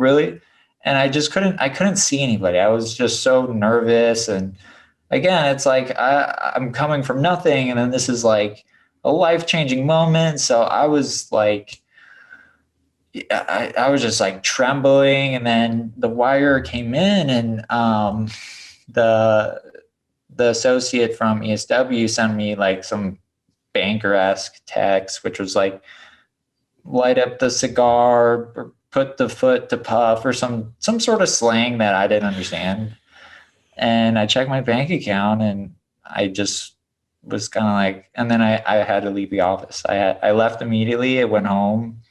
And I couldn't see anybody. I was just so nervous. And again, it's like I'm coming from nothing, and then this is like a life-changing moment. So I was like, I was just like trembling, and then the wire came in, and the associate from ESW sent me like some banker-esque text, which was like, light up the cigar, or put the foot to puff, or some sort of slang that I didn't understand. And I checked my bank account, and I just was kind of like, and then I had to leave the office. I left immediately. I went home,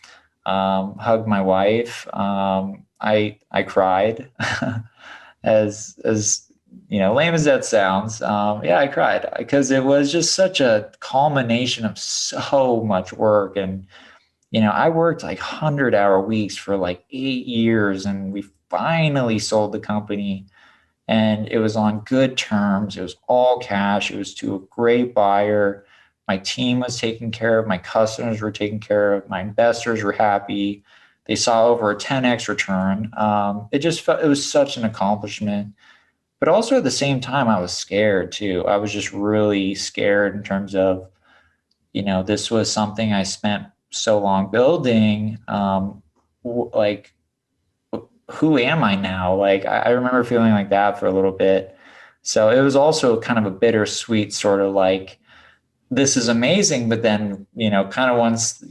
hugged my wife. I cried as lame as that sounds. Yeah, I cried because it was just such a culmination of so much work. And, I worked like 100-hour weeks for like 8 years, and we finally sold the company. And it was on good terms. It was all cash. It was to a great buyer. My team was taken care of. My customers were taken care of. My investors were happy. They saw over a 10x return. It was such an accomplishment. But also at the same time, I was scared too. I was just really scared in terms of, this was something I spent so long building. Like, who am I now? Like, I remember feeling like that for a little bit. So it was also kind of a bittersweet sort of like, this is amazing, but then, kind of once,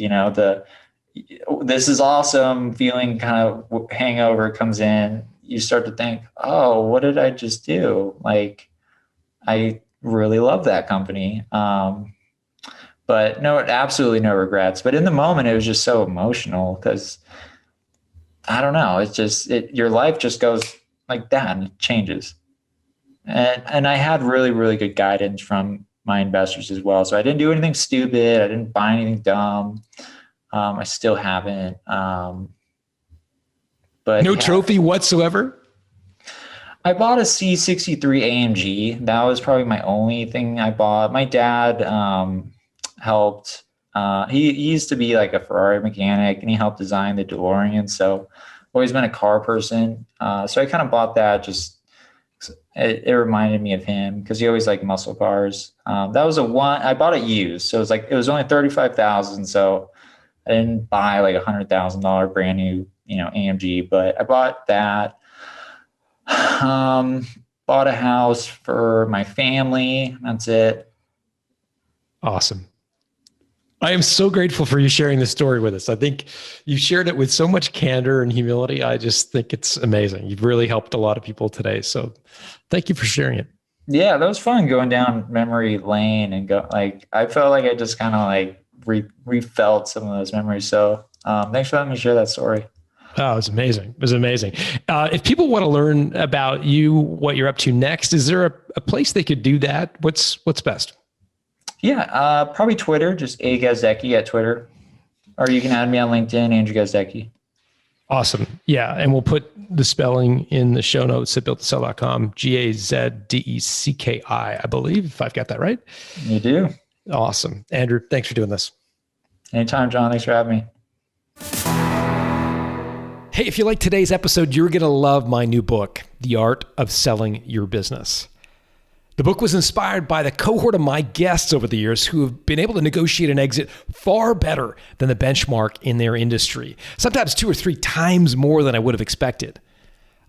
this is awesome feeling kind of hangover comes in, you start to think, oh, what did I just do? Like, I really love that company. But no, absolutely no regrets. But in the moment, it was just so emotional because I don't know. It's just, your life just goes like that and it changes. And I had really, really good guidance from my investors as well. So I didn't do anything stupid. I didn't buy anything dumb. I still haven't. But no trophy whatsoever. I bought a C63 AMG. That was probably my only thing I bought. My dad helped. He used to be like a Ferrari mechanic, and he helped design the DeLorean. So always been a car person. So I kind of bought that. Just it reminded me of him because he always liked muscle cars. That was I bought it used. So it was only 35,000. So I didn't buy like $100,000 brand new, AMG, but I bought that. Bought a house for my family. That's it. Awesome. I am so grateful for you sharing this story with us. I think you shared it with so much candor and humility. I just think it's amazing. You've really helped a lot of people today. So thank you for sharing it. Yeah, that was fun going down memory lane and I felt like I just kind of refelt some of those memories. So thanks for letting me share that story. Oh, it was amazing. It was amazing. If people want to learn about you, what you're up to next, is there a place they could do that? What's best? Yeah, probably Twitter, just 𝙁𝙊𝙇𝙊𝙐 at Twitter. Or you can add me on LinkedIn, Andrew Gazdecki. Awesome. Yeah. And we'll put the spelling in the show notes at 𝙁𝙊𝙐𝙇𝙊𝙐, 𝙁𝙊𝙇𝙊𝙐, I believe, if I've got that right. You do. Awesome. Andrew, thanks for doing this. Anytime, John. Thanks for having me. Hey, if you like today's episode, you're going to love my new book, The Art of Selling Your Business. The book was inspired by the cohort of my guests over the years who have been able to negotiate an exit far better than the benchmark in their industry, sometimes 2 or 3 times more than I would have expected.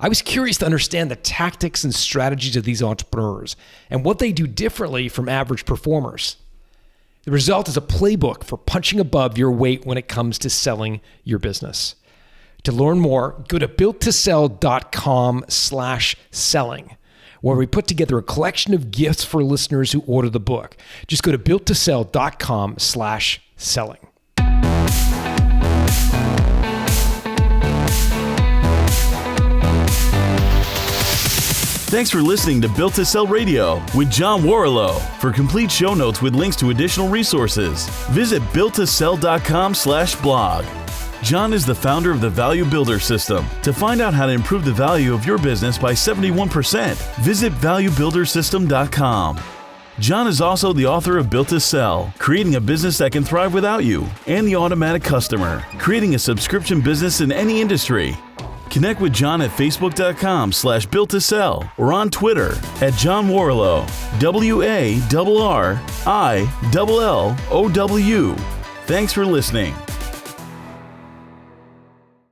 I was curious to understand the tactics and strategies of these entrepreneurs and what they do differently from average performers. The result is a playbook for punching above your weight when it comes to selling your business. To learn more, go to builttosell.com/selling. where we put together a collection of gifts for listeners who order the book. Just go to builttosell.com/selling. Thanks for listening to Built to Sell Radio with John Warrillow. For complete show notes with links to additional resources, visit builttosell.com/blog. John is the founder of the Value Builder System. To find out how to improve the value of your business by 71%, visit valuebuildersystem.com. John is also the author of Built to Sell, Creating a Business That Can Thrive Without You, and The Automatic Customer, Creating a Subscription Business in Any Industry. Connect with John at facebook.com/builttosell or on Twitter at John Warrillow, WARRILLOW. Thanks for listening.